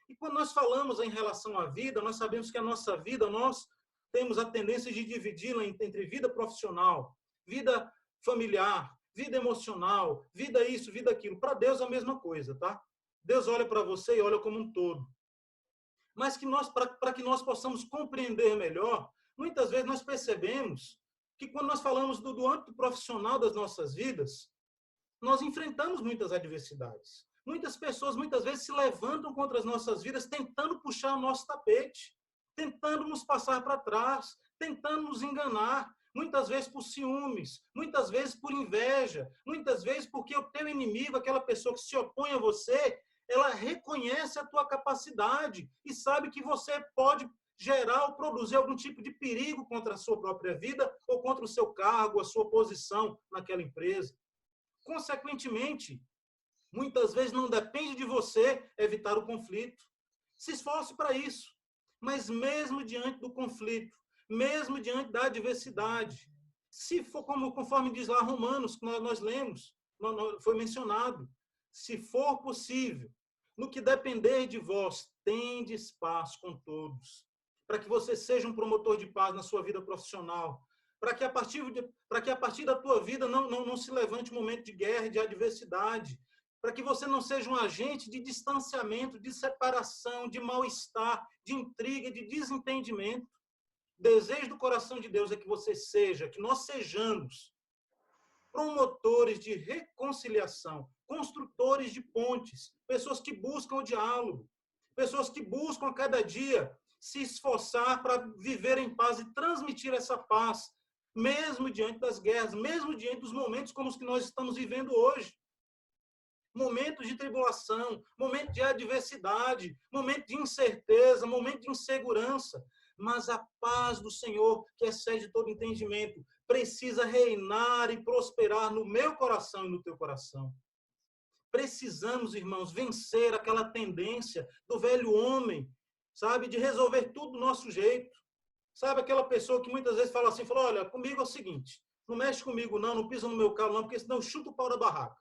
[SPEAKER 6] E quando nós falamos em relação à vida, nós sabemos que a nossa vida, nós temos a tendência de dividi-la entre vida profissional, vida familiar, vida emocional, vida isso, vida aquilo. Para Deus é a mesma coisa, tá? Deus olha para você e olha como um todo. Mas para que nós possamos compreender melhor, muitas vezes nós percebemos que quando nós falamos do âmbito profissional das nossas vidas, nós enfrentamos muitas adversidades. Muitas pessoas, muitas vezes, se levantam contra as nossas vidas, tentando puxar o nosso tapete, tentando nos passar para trás, tentando nos enganar, muitas vezes por ciúmes, muitas vezes por inveja, muitas vezes porque o teu inimigo, aquela pessoa que se opõe a você, ela reconhece a tua capacidade e sabe que você pode gerar ou produzir algum tipo de perigo contra a sua própria vida ou contra o seu cargo, a sua posição naquela empresa. Consequentemente, muitas vezes não depende de você evitar o conflito. Se esforce para isso. Mas mesmo diante do conflito, mesmo diante da adversidade, se for conforme diz lá Romanos, que nós lemos, foi mencionado, se for possível, no que depender de vós, tendes paz com todos. Para que você seja um promotor de paz na sua vida profissional, para que a partir da tua vida não se levante um momento de guerra e de adversidade, para que você não seja um agente de distanciamento, de separação, de mal-estar, de intriga, de desentendimento. O desejo do coração de Deus é que você seja, que nós sejamos promotores de reconciliação, construtores de pontes, pessoas que buscam o diálogo, pessoas que buscam a cada dia se esforçar para viver em paz e transmitir essa paz, mesmo diante das guerras, mesmo diante dos momentos como os que nós estamos vivendo hoje. Momentos de tribulação, momentos de adversidade, momentos de incerteza, momentos de insegurança. Mas a paz do Senhor, que excede todo entendimento, precisa reinar e prosperar no meu coração e no teu coração. Precisamos, irmãos, vencer aquela tendência do velho homem sabe, de resolver tudo do nosso jeito. Sabe, aquela pessoa que muitas vezes fala assim, olha, comigo é o seguinte, não mexe comigo não, não pisa no meu carro não, porque senão eu chuto o pau da barraca.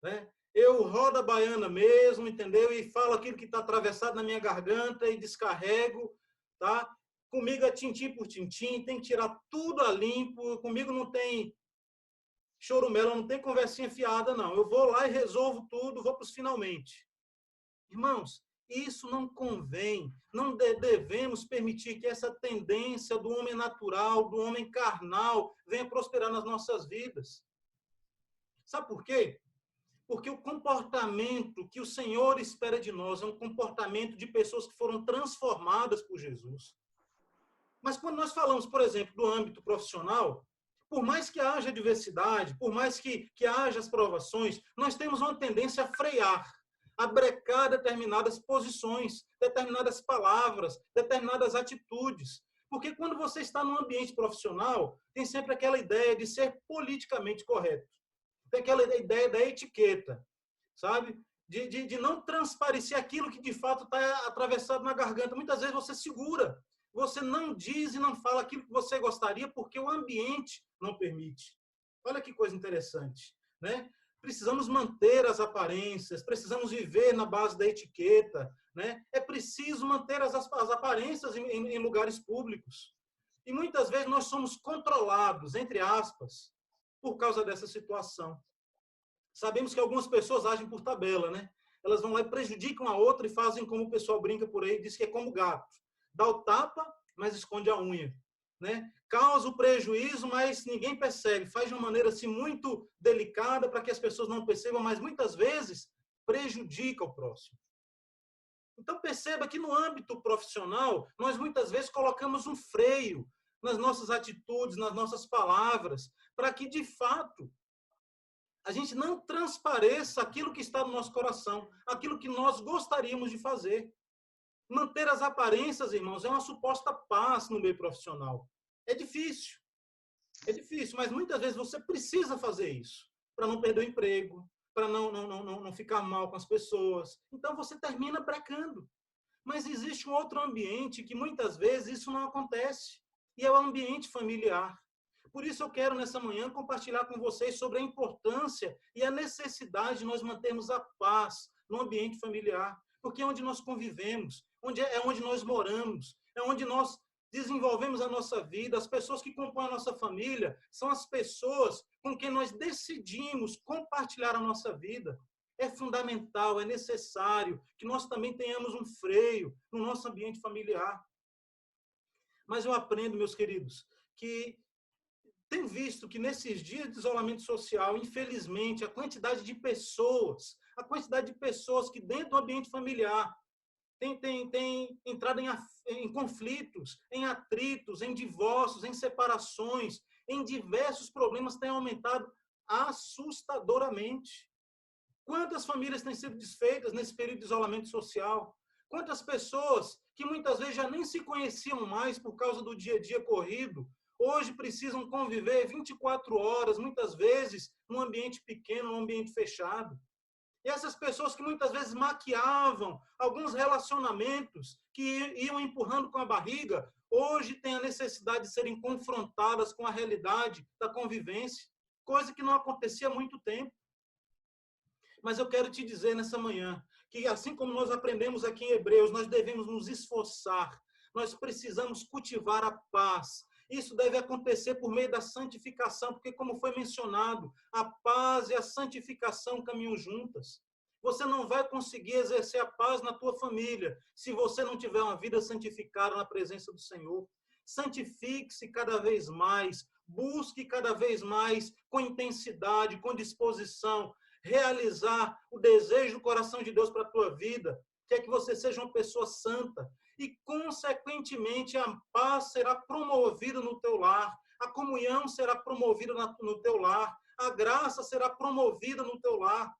[SPEAKER 6] Né? Eu rodo a baiana mesmo, entendeu? E falo aquilo que está atravessado na minha garganta e descarrego, tá? Comigo é tintim por tintim, tem que tirar tudo a limpo, comigo não tem chorumela, não tem conversinha fiada, não. Eu vou lá e resolvo tudo, vou para os finalmente. Irmãos, isso não convém, não devemos permitir que essa tendência do homem natural, do homem carnal, venha prosperar nas nossas vidas. Sabe por quê? Porque o comportamento que o Senhor espera de nós é um comportamento de pessoas que foram transformadas por Jesus. Mas quando nós falamos, por exemplo, do âmbito profissional, por mais que haja diversidade, por mais que haja as provações, nós temos uma tendência a frear, a brecar determinadas posições, determinadas palavras, determinadas atitudes. Porque quando você está num ambiente profissional, tem sempre aquela ideia de ser politicamente correto. Tem aquela ideia da etiqueta, sabe? De não transparecer aquilo que de fato está atravessado na garganta. Muitas vezes você segura, você não diz e não fala aquilo que você gostaria porque o ambiente não permite. Olha que coisa interessante, né? Precisamos manter as aparências, precisamos viver na base da etiqueta, né? É preciso manter as aparências em lugares públicos. E muitas vezes nós somos controlados, entre aspas, por causa dessa situação. Sabemos que algumas pessoas agem por tabela, né? Elas vão lá e prejudicam a outra e fazem como o pessoal brinca por aí, diz que é como gato. Dá o tapa, mas esconde a unha, né? Causa o prejuízo, mas ninguém percebe. Faz de uma maneira assim muito delicada para que as pessoas não percebam, mas muitas vezes prejudica o próximo. Então perceba que no âmbito profissional, nós muitas vezes colocamos um freio nas nossas atitudes, nas nossas palavras, para que de fato a gente não transpareça aquilo que está no nosso coração, aquilo que nós gostaríamos de fazer. Manter as aparências, irmãos, é uma suposta paz no meio profissional. É difícil, mas muitas vezes você precisa fazer isso para não perder o emprego, para não ficar mal com as pessoas. Então você termina brecando. Mas existe um outro ambiente que muitas vezes isso não acontece, e é o ambiente familiar. Por isso eu quero, nessa manhã, compartilhar com vocês sobre a importância e a necessidade de nós mantermos a paz no ambiente familiar, porque é onde nós convivemos, é onde nós moramos, é onde nós desenvolvemos a nossa vida. As pessoas que compõem a nossa família são as pessoas com quem nós decidimos compartilhar a nossa vida. É fundamental, é necessário que nós também tenhamos um freio no nosso ambiente familiar. Mas eu aprendo, meus queridos, que tenho visto que nesses dias de isolamento social, infelizmente, a quantidade de pessoas que dentro do ambiente familiar tem entrado em conflitos, em atritos, em divórcios, em separações, em diversos problemas, tem aumentado assustadoramente. Quantas famílias têm sido desfeitas nesse período de isolamento social? Quantas pessoas que muitas vezes já nem se conheciam mais por causa do dia a dia corrido, hoje precisam conviver 24 horas, muitas vezes, num ambiente pequeno, num ambiente fechado. E essas pessoas que muitas vezes maquiavam alguns relacionamentos que iam empurrando com a barriga, hoje têm a necessidade de serem confrontadas com a realidade da convivência, coisa que não acontecia há muito tempo. Mas eu quero te dizer nessa manhã que, assim como nós aprendemos aqui em Hebreus, nós devemos nos esforçar, nós precisamos cultivar a paz. Isso deve acontecer por meio da santificação, porque, como foi mencionado, a paz e a santificação caminham juntas. Você não vai conseguir exercer a paz na tua família se você não tiver uma vida santificada na presença do Senhor. Santifique-se cada vez mais, busque cada vez mais, com intensidade, com disposição, realizar o desejo do coração de Deus para a tua vida, que é que você seja uma pessoa santa. E, consequentemente, a paz será promovida no teu lar, a comunhão será promovida no teu lar, a graça será promovida no teu lar.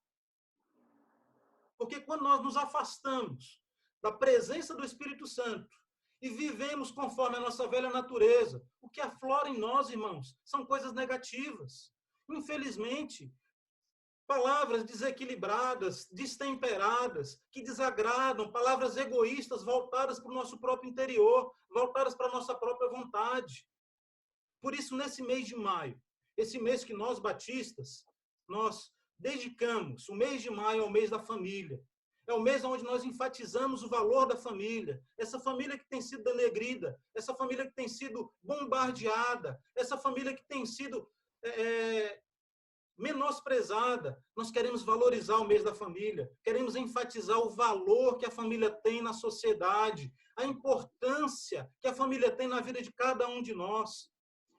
[SPEAKER 6] Porque quando nós nos afastamos da presença do Espírito Santo e vivemos conforme a nossa velha natureza, o que aflora em nós, irmãos, são coisas negativas. Infelizmente, Palavras desequilibradas, destemperadas, que desagradam, palavras egoístas voltadas para o nosso próprio interior, voltadas para a nossa própria vontade. Por isso, nesse mês de maio, esse mês que nós batistas, nós dedicamos o mês de maio ao mês da família. É o mês onde nós enfatizamos o valor da família. Essa família que tem sido denegrida, essa família que tem sido bombardeada, essa família que tem sido menosprezada. Nós queremos valorizar o mês da família, queremos enfatizar o valor que a família tem na sociedade, a importância que a família tem na vida de cada um de nós.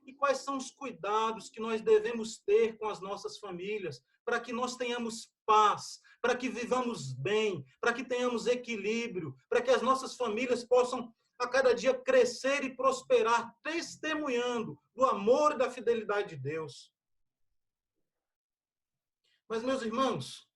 [SPEAKER 6] E quais são os cuidados que nós devemos ter com as nossas famílias, para que nós tenhamos paz, para que vivamos bem, para que tenhamos equilíbrio, para que as nossas famílias possam a cada dia crescer e prosperar, testemunhando do amor e da fidelidade de Deus. Mas, meus irmãos,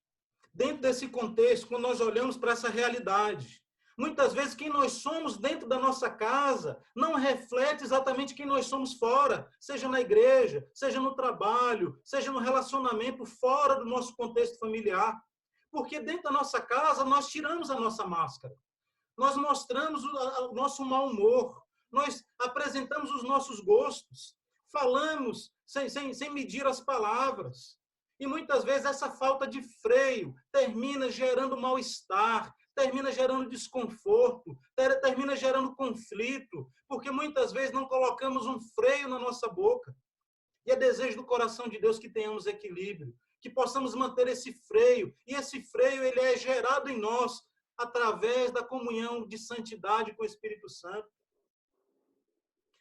[SPEAKER 6] dentro desse contexto, quando nós olhamos para essa realidade, muitas vezes quem nós somos dentro da nossa casa não reflete exatamente quem nós somos fora, seja na igreja, seja no trabalho, seja no relacionamento fora do nosso contexto familiar. Porque dentro da nossa casa nós tiramos a nossa máscara, nós mostramos o nosso mau humor, nós apresentamos os nossos gostos, falamos sem medir as palavras. E muitas vezes essa falta de freio termina gerando mal-estar, termina gerando desconforto, termina gerando conflito, porque muitas vezes não colocamos um freio na nossa boca. E é desejo do coração de Deus que tenhamos equilíbrio, que possamos manter esse freio. E esse freio ele é gerado em nós através da comunhão de santidade com o Espírito Santo.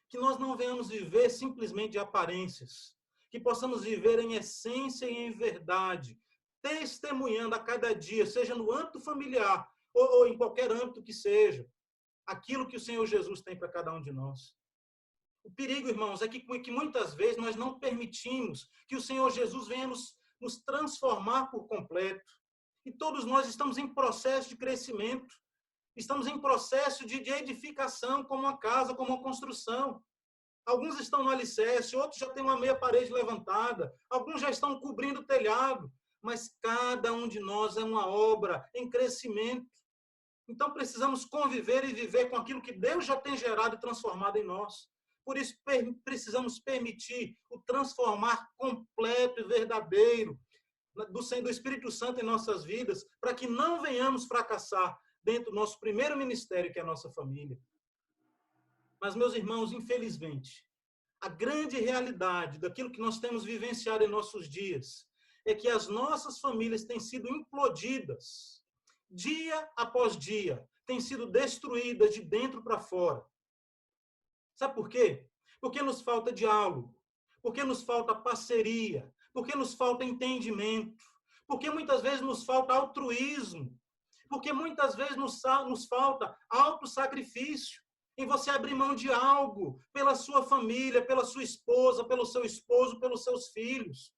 [SPEAKER 6] Que nós não venhamos viver simplesmente de aparências, que possamos viver em essência e em verdade, testemunhando a cada dia, seja no âmbito familiar ou em qualquer âmbito que seja, aquilo que o Senhor Jesus tem para cada um de nós. O perigo, irmãos, é que muitas vezes nós não permitimos que o Senhor Jesus venha nos transformar por completo. E todos nós estamos em processo de crescimento, estamos em processo de edificação, como uma casa, como uma construção. Alguns estão no alicerce, outros já têm uma meia parede levantada, alguns já estão cobrindo o telhado, mas cada um de nós é uma obra em crescimento. Então precisamos conviver e viver com aquilo que Deus já tem gerado e transformado em nós. Por isso precisamos permitir o transformar completo e verdadeiro do Espírito Santo em nossas vidas, para que não venhamos fracassar dentro do nosso primeiro ministério, que é a nossa família. Mas, meus irmãos, infelizmente, a grande realidade daquilo que nós temos vivenciado em nossos dias é que as nossas famílias têm sido implodidas, dia após dia, têm sido destruídas de dentro para fora. Sabe por quê? Porque nos falta diálogo, porque nos falta parceria, porque nos falta entendimento, porque muitas vezes nos falta altruísmo, porque muitas vezes nos falta autossacrifício, em você abrir mão de algo pela sua família, pela sua esposa, pelo seu esposo, pelos seus filhos.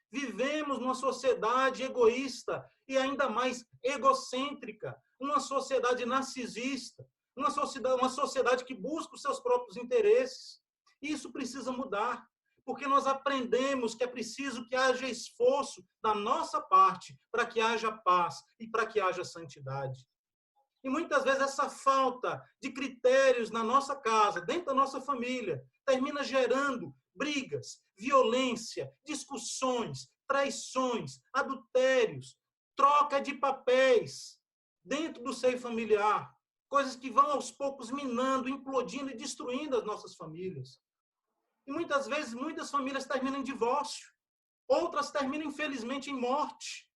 [SPEAKER 6] Vivemos numa sociedade egoísta e ainda mais egocêntrica, uma sociedade narcisista, uma sociedade que busca os seus próprios interesses. Isso precisa mudar, porque nós aprendemos que é preciso que haja esforço da nossa parte para que haja paz e para que haja santidade. E muitas vezes essa falta de critérios na nossa casa, dentro da nossa família, termina gerando brigas, violência, discussões, traições, adultérios, troca de papéis dentro do seio familiar, coisas que vão aos poucos minando, implodindo e destruindo as nossas famílias. E muitas vezes, muitas famílias terminam em divórcio, outras terminam, infelizmente, em morte.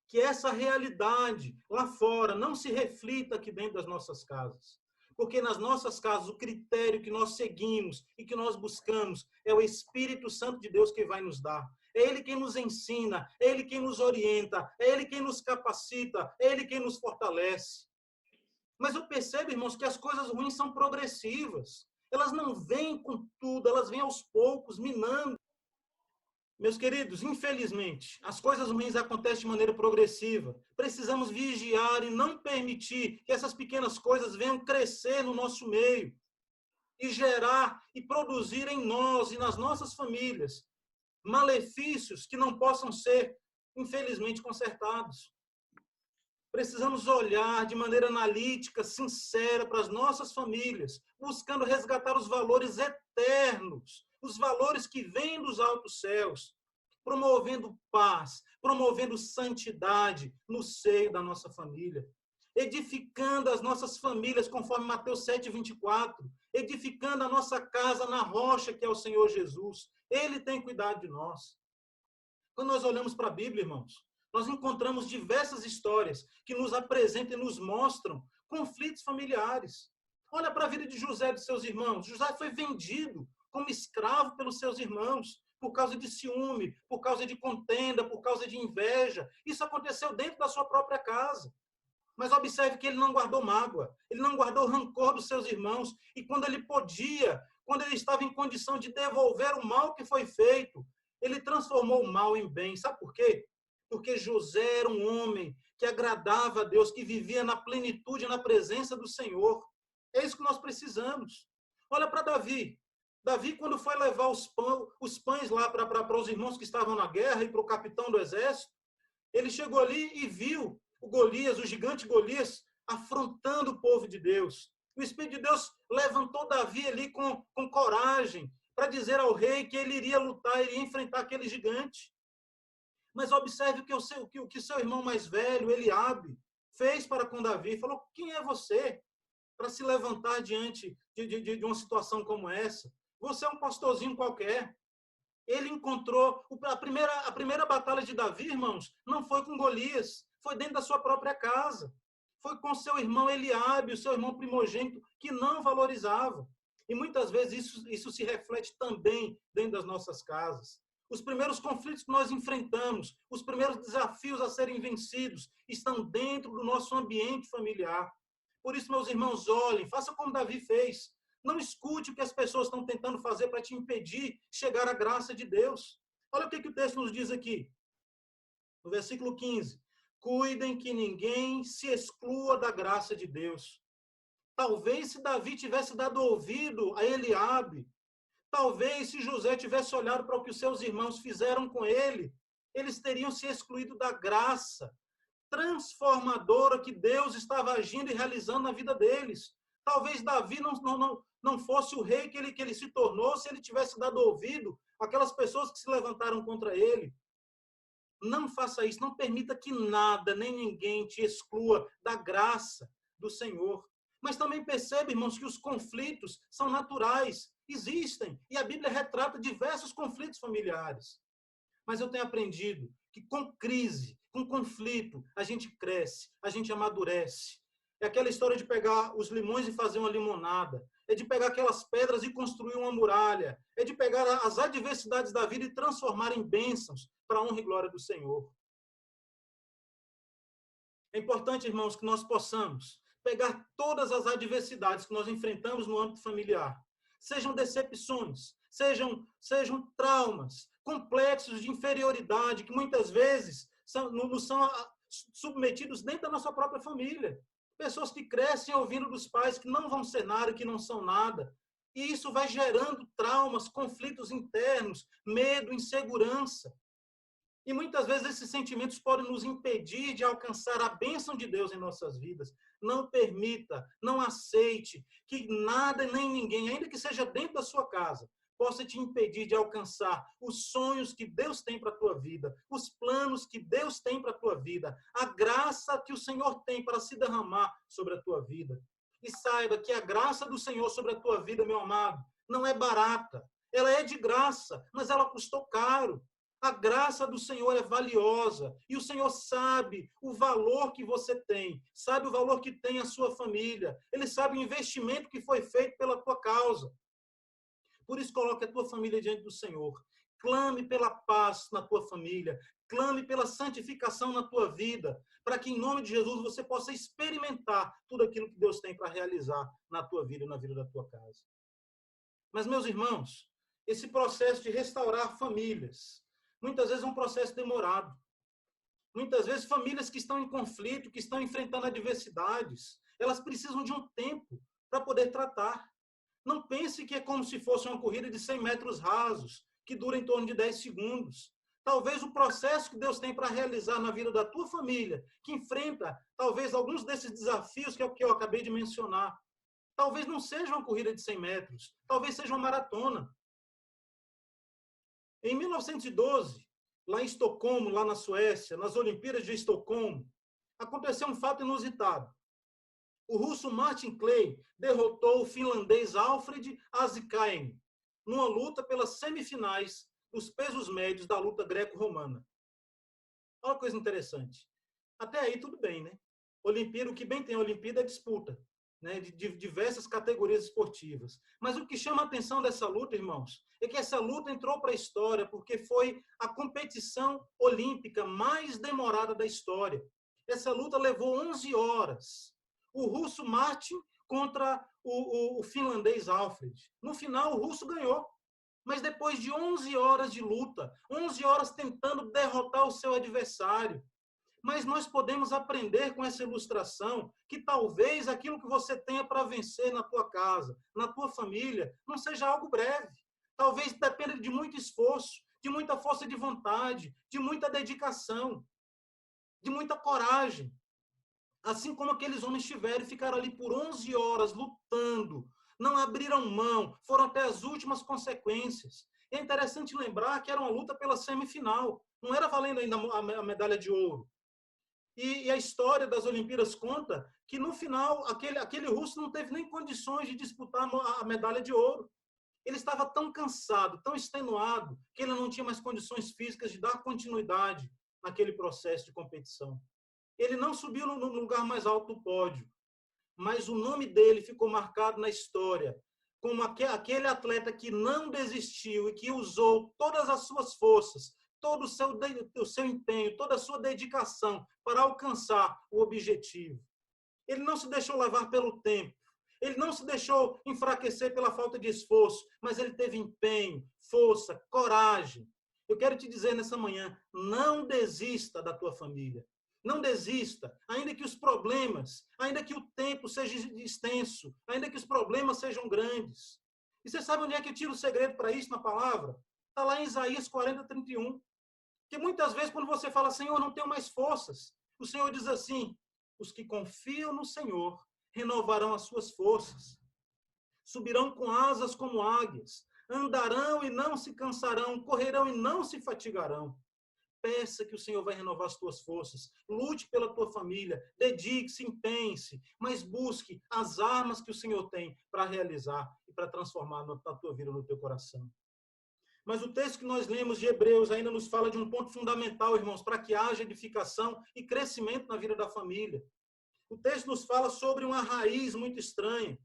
[SPEAKER 6] Que essa realidade lá fora não se reflita aqui dentro das nossas casas. Porque nas nossas casas o critério que nós seguimos e que nós buscamos é o Espírito Santo de Deus que vai nos dar. É Ele quem nos ensina, é Ele quem nos orienta, é Ele quem nos capacita, é Ele quem nos fortalece. Mas eu percebo, irmãos, que as coisas ruins são progressivas. Elas não vêm com tudo, elas vêm aos poucos, minando. Meus queridos, infelizmente, as coisas ruins acontecem de maneira progressiva. Precisamos vigiar e não permitir que essas pequenas coisas venham crescer no nosso meio e gerar e produzir em nós e nas nossas famílias malefícios que não possam ser, infelizmente, consertados. Precisamos olhar de maneira analítica, sincera, para as nossas famílias, buscando resgatar os valores eternos, os valores que vêm dos altos céus, promovendo paz, promovendo santidade no seio da nossa família, edificando as nossas famílias, conforme Mateus 7:24, edificando a nossa casa na rocha que é o Senhor Jesus. Ele tem cuidado de nós. Quando nós olhamos para a Bíblia, irmãos, nós encontramos diversas histórias que nos apresentam e nos mostram conflitos familiares. Olha para a vida de José e de seus irmãos. José foi vendido como escravo pelos seus irmãos, por causa de ciúme, por causa de contenda, por causa de inveja. Isso aconteceu dentro da sua própria casa. Mas observe que ele não guardou mágoa, ele não guardou rancor dos seus irmãos. E quando ele podia, quando ele estava em condição de devolver o mal que foi feito, ele transformou o mal em bem. Sabe por quê? Porque José era um homem que agradava a Deus, que vivia na plenitude, na presença do Senhor. É isso que nós precisamos. Olha para Davi. Davi, quando foi levar os pães lá para os irmãos que estavam na guerra e para o capitão do exército, ele chegou ali e viu o Golias, o gigante Golias, afrontando o povo de Deus. O Espírito de Deus levantou Davi ali com coragem para dizer ao rei que ele iria lutar, iria enfrentar aquele gigante. Mas observe o que seu irmão mais velho, Eliabe, fez para com Davi. Falou: quem é você para se levantar diante de uma situação como essa? Você é um pastorzinho qualquer. Ele encontrou... A primeira batalha de Davi, irmãos, não foi com Golias, foi dentro da sua própria casa. Foi com seu irmão Eliabe, o seu irmão primogênito, que não valorizava. E muitas vezes isso se reflete também dentro das nossas casas. Os primeiros conflitos que nós enfrentamos, os primeiros desafios a serem vencidos, estão dentro do nosso ambiente familiar. Por isso, meus irmãos, olhem, faça como Davi fez. Não escute o que as pessoas estão tentando fazer para te impedir de chegar à graça de Deus. Olha o que o texto nos diz aqui. No versículo 15. Cuidem que ninguém se exclua da graça de Deus. Talvez se Davi tivesse dado ouvido a Eliabe, talvez se José tivesse olhado para o que os seus irmãos fizeram com ele, eles teriam se excluído da graça transformadora que Deus estava agindo e realizando na vida deles. Talvez Davi não fosse o rei que ele se tornou se ele tivesse dado ouvido àquelas pessoas que se levantaram contra ele. Não faça isso, não permita que nada, nem ninguém te exclua da graça do Senhor. Mas também perceba, irmãos, que os conflitos são naturais, existem, e a Bíblia retrata diversos conflitos familiares. Mas eu tenho aprendido que com crise, com conflito, a gente cresce, a gente amadurece. É aquela história de pegar os limões e fazer uma limonada. É de pegar aquelas pedras e construir uma muralha. É de pegar as adversidades da vida e transformar em bênçãos para a honra e glória do Senhor. É importante, irmãos, que nós possamos pegar todas as adversidades que nós enfrentamos no âmbito familiar. Sejam decepções, sejam traumas, complexos de inferioridade, que muitas vezes nos são submetidos dentro da nossa própria família. Pessoas que crescem ouvindo dos pais que não vão ser nada, que não são nada. E isso vai gerando traumas, conflitos internos, medo, insegurança. E muitas vezes esses sentimentos podem nos impedir de alcançar a bênção de Deus em nossas vidas. Não permita, não aceite que nada nem ninguém, ainda que seja dentro da sua casa, possa te impedir de alcançar os sonhos que Deus tem para a tua vida, os planos que Deus tem para a tua vida, a graça que o Senhor tem para se derramar sobre a tua vida. E saiba que a graça do Senhor sobre a tua vida, meu amado, não é barata. Ela é de graça, mas ela custou caro. A graça do Senhor é valiosa e o Senhor sabe o valor que você tem, sabe o valor que tem a sua família. Ele sabe o investimento que foi feito pela tua causa. Por isso, coloque a tua família diante do Senhor. Clame pela paz na tua família. Clame pela santificação na tua vida, para que, em nome de Jesus, você possa experimentar tudo aquilo que Deus tem para realizar na tua vida e na vida da tua casa. Mas, meus irmãos, esse processo de restaurar famílias, muitas vezes é um processo demorado. Muitas vezes, famílias que estão em conflito, que estão enfrentando adversidades, elas precisam de um tempo para poder tratar. Não pense que é como se fosse uma corrida de 100 metros rasos, que dura em torno de 10 segundos. Talvez o processo que Deus tem para realizar na vida da tua família, que enfrenta talvez alguns desses desafios que eu acabei de mencionar, talvez não seja uma corrida de 100 metros, talvez seja uma maratona. Em 1912, lá em Estocolmo, lá na Suécia, nas Olimpíadas de Estocolmo, aconteceu um fato inusitado. O russo Martin Clay derrotou o finlandês Alfred Asikainen numa luta pelas semifinais dos pesos médios da luta greco-romana. Olha que coisa interessante. Até aí tudo bem, né? Olimpíada, o que bem tem a Olimpíada é disputa, né, de diversas categorias esportivas. Mas o que chama a atenção dessa luta, irmãos, é que essa luta entrou para a história porque foi a competição olímpica mais demorada da história. Essa luta levou 11 horas. O russo Martin contra o finlandês Alfred. No final, o russo ganhou. Mas depois de 11 horas de luta, 11 horas tentando derrotar o seu adversário. Mas nós podemos aprender com essa ilustração que talvez aquilo que você tenha para vencer na tua casa, na tua família, não seja algo breve. Talvez dependa de muito esforço, de muita força de vontade, de muita dedicação, de muita coragem. Assim como aqueles homens tiveram e ficaram ali por 11 horas lutando, não abriram mão, foram até as últimas consequências. É interessante lembrar que era uma luta pela semifinal, não era valendo ainda a medalha de ouro. E a história das Olimpíadas conta que, no final, aquele russo não teve nem condições de disputar a medalha de ouro. Ele estava tão cansado, tão extenuado, que ele não tinha mais condições físicas de dar continuidade naquele processo de competição. Ele não subiu no lugar mais alto do pódio, mas o nome dele ficou marcado na história como aquele atleta que não desistiu e que usou todas as suas forças, todo o seu empenho, toda a sua dedicação para alcançar o objetivo. Ele não se deixou levar pelo tempo, ele não se deixou enfraquecer pela falta de esforço, mas ele teve empenho, força, coragem. Eu quero te dizer nessa manhã, não desista da tua família. Não desista, ainda que os problemas, ainda que o tempo seja extenso, ainda que os problemas sejam grandes. E você sabe onde é que eu tiro o segredo para isso na palavra? Está lá em Isaías 40:31. Porque muitas vezes, quando você fala, Senhor, não tenho mais forças, o Senhor diz assim, os que confiam no Senhor renovarão as suas forças, subirão com asas como águias, andarão e não se cansarão, correrão e não se fatigarão. Peça que o Senhor vai renovar as tuas forças. Lute pela tua família. Dedique-se, empenhe-se. Mas busque as armas que o Senhor tem para realizar e para transformar na tua vida, no teu coração. Mas o texto que nós lemos de Hebreus ainda nos fala de um ponto fundamental, irmãos, para que haja edificação e crescimento na vida da família. O texto nos fala sobre uma raiz muito estranha.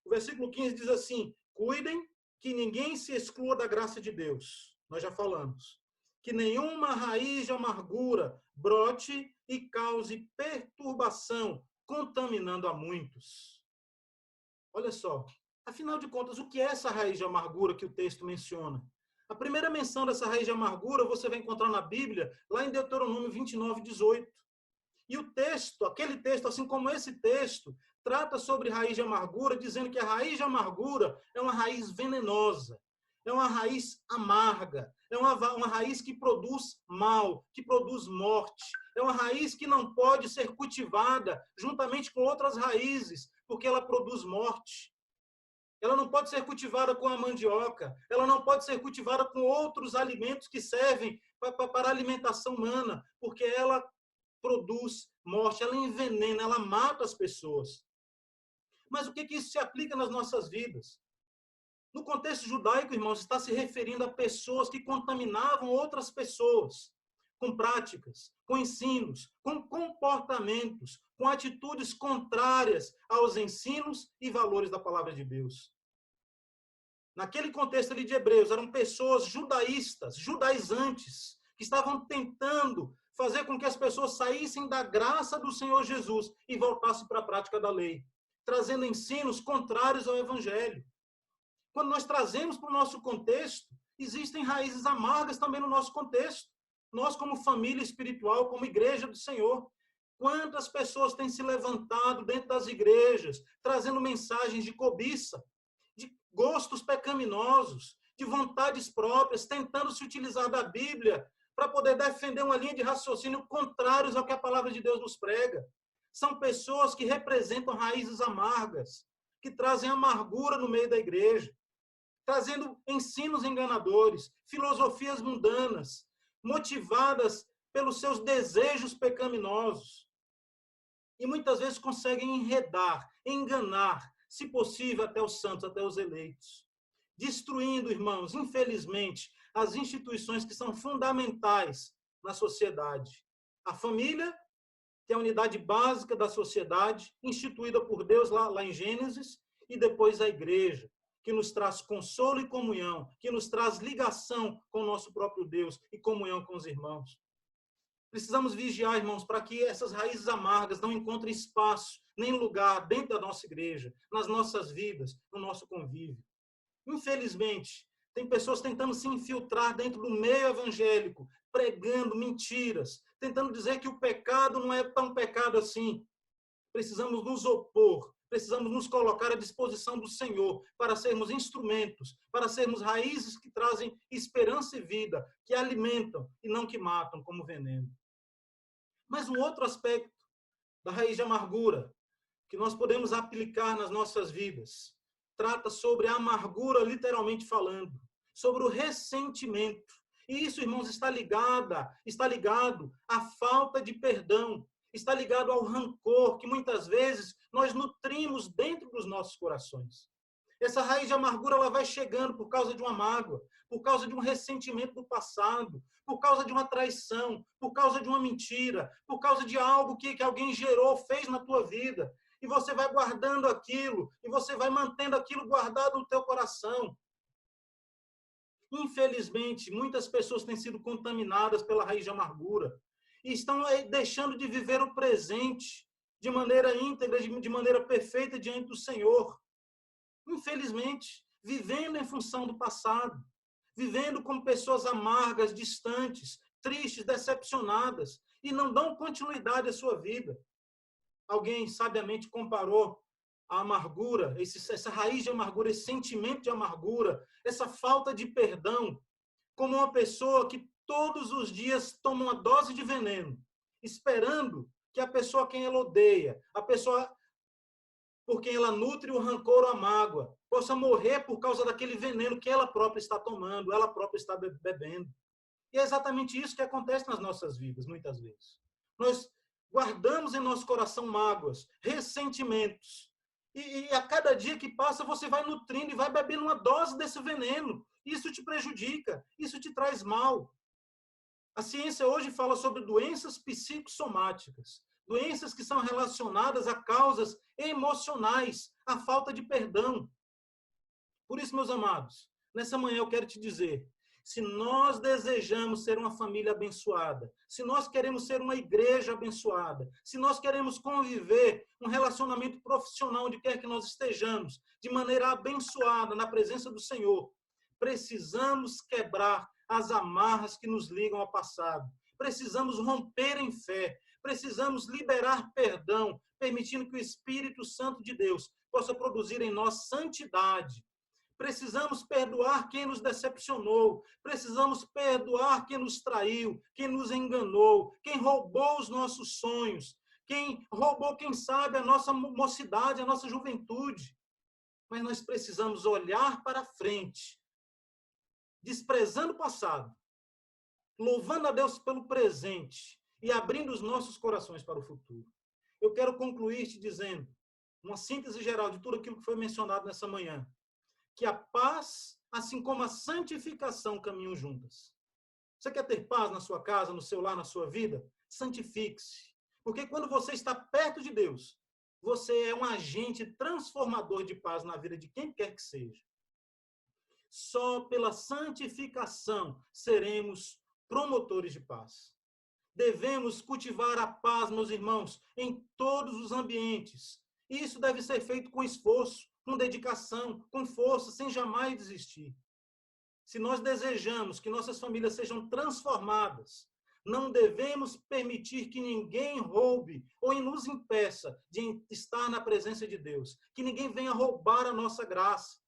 [SPEAKER 6] O versículo 15 diz assim, cuidem que ninguém se exclua da graça de Deus. Nós já falamos. Que nenhuma raiz de amargura brote e cause perturbação, contaminando a muitos. Olha só, afinal de contas, o que é essa raiz de amargura que o texto menciona? A primeira menção dessa raiz de amargura você vai encontrar na Bíblia, lá em Deuteronômio 29:18. E o texto, aquele texto, assim como esse texto, trata sobre raiz de amargura, dizendo que a raiz de amargura é uma raiz venenosa. É uma raiz amarga, é uma raiz que produz mal, que produz morte. É uma raiz que não pode ser cultivada juntamente com outras raízes, porque ela produz morte. Ela não pode ser cultivada com a mandioca, ela não pode ser cultivada com outros alimentos que servem para a alimentação humana, porque ela produz morte, ela envenena, ela mata as pessoas. Mas o que isso se aplica nas nossas vidas? No contexto judaico, irmãos, está se referindo a pessoas que contaminavam outras pessoas, com práticas, com ensinos, com comportamentos, com atitudes contrárias aos ensinos e valores da palavra de Deus. Naquele contexto ali de Hebreus, eram pessoas judaístas, judaizantes, que estavam tentando fazer com que as pessoas saíssem da graça do Senhor Jesus e voltassem para a prática da lei, trazendo ensinos contrários ao Evangelho. Quando nós trazemos para o nosso contexto, existem raízes amargas também no nosso contexto. Nós, como família espiritual, como igreja do Senhor, quantas pessoas têm se levantado dentro das igrejas, trazendo mensagens de cobiça, de gostos pecaminosos, de vontades próprias, tentando se utilizar da Bíblia para poder defender uma linha de raciocínio contrários ao que a palavra de Deus nos prega. São pessoas que representam raízes amargas, que trazem amargura no meio da igreja, trazendo ensinos enganadores, filosofias mundanas, motivadas pelos seus desejos pecaminosos. E muitas vezes conseguem enredar, enganar, se possível, até os santos, até os eleitos. Destruindo, irmãos, infelizmente, as instituições que são fundamentais na sociedade. A família, que é a unidade básica da sociedade, instituída por Deus lá em Gênesis, e depois a igreja, que nos traz consolo e comunhão, que nos traz ligação com o nosso próprio Deus e comunhão com os irmãos. Precisamos vigiar, irmãos, para que essas raízes amargas não encontrem espaço, nem lugar dentro da nossa igreja, nas nossas vidas, no nosso convívio. Infelizmente, tem pessoas tentando se infiltrar dentro do meio evangélico, pregando mentiras, tentando dizer que o pecado não é tão pecado assim. Precisamos nos opor, precisamos nos colocar à disposição do Senhor para sermos instrumentos, para sermos raízes que trazem esperança e vida, que alimentam e não que matam como veneno. Mas um outro aspecto da raiz de amargura que nós podemos aplicar nas nossas vidas trata sobre a amargura, literalmente falando, sobre o ressentimento. E isso, irmãos, está ligado à falta de perdão, está ligado ao rancor que muitas vezes nós nutrimos dentro dos nossos corações. Essa raiz de amargura ela vai chegando por causa de uma mágoa, por causa de um ressentimento do passado, por causa de uma traição, por causa de uma mentira, por causa de algo que alguém gerou, fez na tua vida. E você vai guardando aquilo, e você vai mantendo aquilo guardado no teu coração. Infelizmente, muitas pessoas têm sido contaminadas pela raiz de amargura e estão deixando de viver o presente de maneira íntegra, de maneira perfeita diante do Senhor. Infelizmente, vivendo em função do passado, vivendo como pessoas amargas, distantes, tristes, decepcionadas, e não dão continuidade à sua vida. Alguém sabiamente comparou a amargura, essa raiz de amargura, esse sentimento de amargura, essa falta de perdão, como uma pessoa que todos os dias toma uma dose de veneno, esperando que a pessoa a quem ela odeia, a pessoa por quem ela nutre o rancor ou a mágoa, possa morrer por causa daquele veneno que ela própria está tomando, ela própria está bebendo. E é exatamente isso que acontece nas nossas vidas, muitas vezes. Nós guardamos em nosso coração mágoas, ressentimentos, e a cada dia que passa você vai nutrindo e vai bebendo uma dose desse veneno. Isso te prejudica, isso te traz mal. A ciência hoje fala sobre doenças psicossomáticas, doenças que são relacionadas a causas emocionais, a falta de perdão. Por isso, meus amados, nessa manhã eu quero te dizer, se nós desejamos ser uma família abençoada, se nós queremos ser uma igreja abençoada, se nós queremos conviver um relacionamento profissional onde quer que nós estejamos, de maneira abençoada na presença do Senhor, precisamos quebrar as amarras que nos ligam ao passado. Precisamos romper em fé. Precisamos liberar perdão, permitindo que o Espírito Santo de Deus possa produzir em nós santidade. Precisamos perdoar quem nos decepcionou. Precisamos perdoar quem nos traiu, quem nos enganou, quem roubou os nossos sonhos, quem roubou, quem sabe, a nossa mocidade, a nossa juventude. Mas nós precisamos olhar para frente, desprezando o passado, louvando a Deus pelo presente e abrindo os nossos corações para o futuro. Eu quero concluir te dizendo, uma síntese geral de tudo aquilo que foi mencionado nessa manhã, que a paz, assim como a santificação, caminham juntas. Você quer ter paz na sua casa, no seu lar, na sua vida? Santifique-se. Porque quando você está perto de Deus, você é um agente transformador de paz na vida de quem quer que seja. Só pela santificação seremos promotores de paz. Devemos cultivar a paz, meus irmãos, em todos os ambientes. Isso deve ser feito com esforço, com dedicação, com força, sem jamais desistir. Se nós desejamos que nossas famílias sejam transformadas, não devemos permitir que ninguém roube ou nos impeça de estar na presença de Deus, que ninguém venha roubar a nossa graça.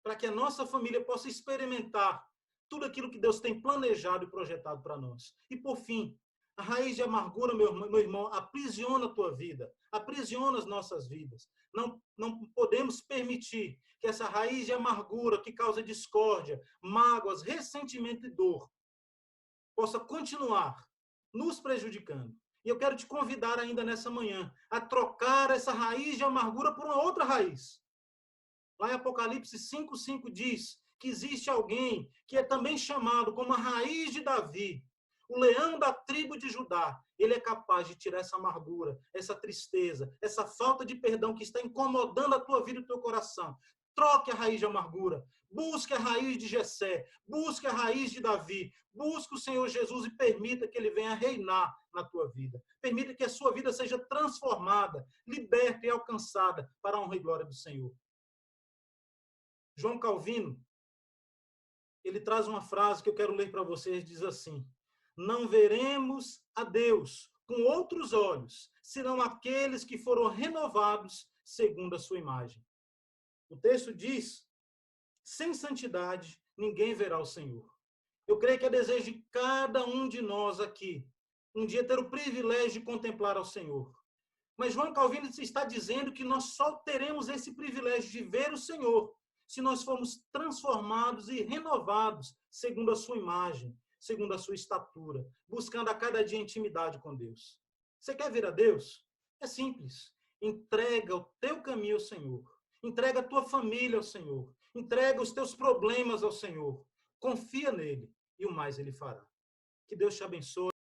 [SPEAKER 6] para que a nossa família possa experimentar tudo aquilo que Deus tem planejado e projetado para nós. E, por fim, a raiz de amargura, meu irmão, aprisiona a tua vida, aprisiona as nossas vidas. Não podemos permitir que essa raiz de amargura que causa discórdia, mágoas, ressentimento e dor possa continuar nos prejudicando. E eu quero te convidar ainda nessa manhã a trocar essa raiz de amargura por uma outra raiz. Lá em Apocalipse 5:5 diz que existe alguém que é também chamado como a raiz de Davi, o leão da tribo de Judá. Ele é capaz de tirar essa amargura, essa tristeza, essa falta de perdão que está incomodando a tua vida e o teu coração. Troque a raiz de amargura. Busque a raiz de Jessé. Busque a raiz de Davi. Busque o Senhor Jesus e permita que ele venha reinar na tua vida. Permita que a sua vida seja transformada, liberta e alcançada para a honra e glória do Senhor. João Calvino, ele traz uma frase que eu quero ler para vocês, diz assim: não veremos a Deus com outros olhos, senão aqueles que foram renovados segundo a sua imagem. O texto diz: sem santidade, ninguém verá o Senhor. Eu creio que é desejo de cada um de nós aqui, um dia ter o privilégio de contemplar ao Senhor. Mas João Calvino está dizendo que nós só teremos esse privilégio de ver o Senhor se nós formos transformados e renovados segundo a sua imagem, segundo a sua estatura, buscando a cada dia intimidade com Deus. Você quer ver a Deus? É simples. Entrega o teu caminho ao Senhor. Entrega a tua família ao Senhor. Entrega os teus problemas ao Senhor. Confia nele e o mais ele fará. Que Deus te abençoe.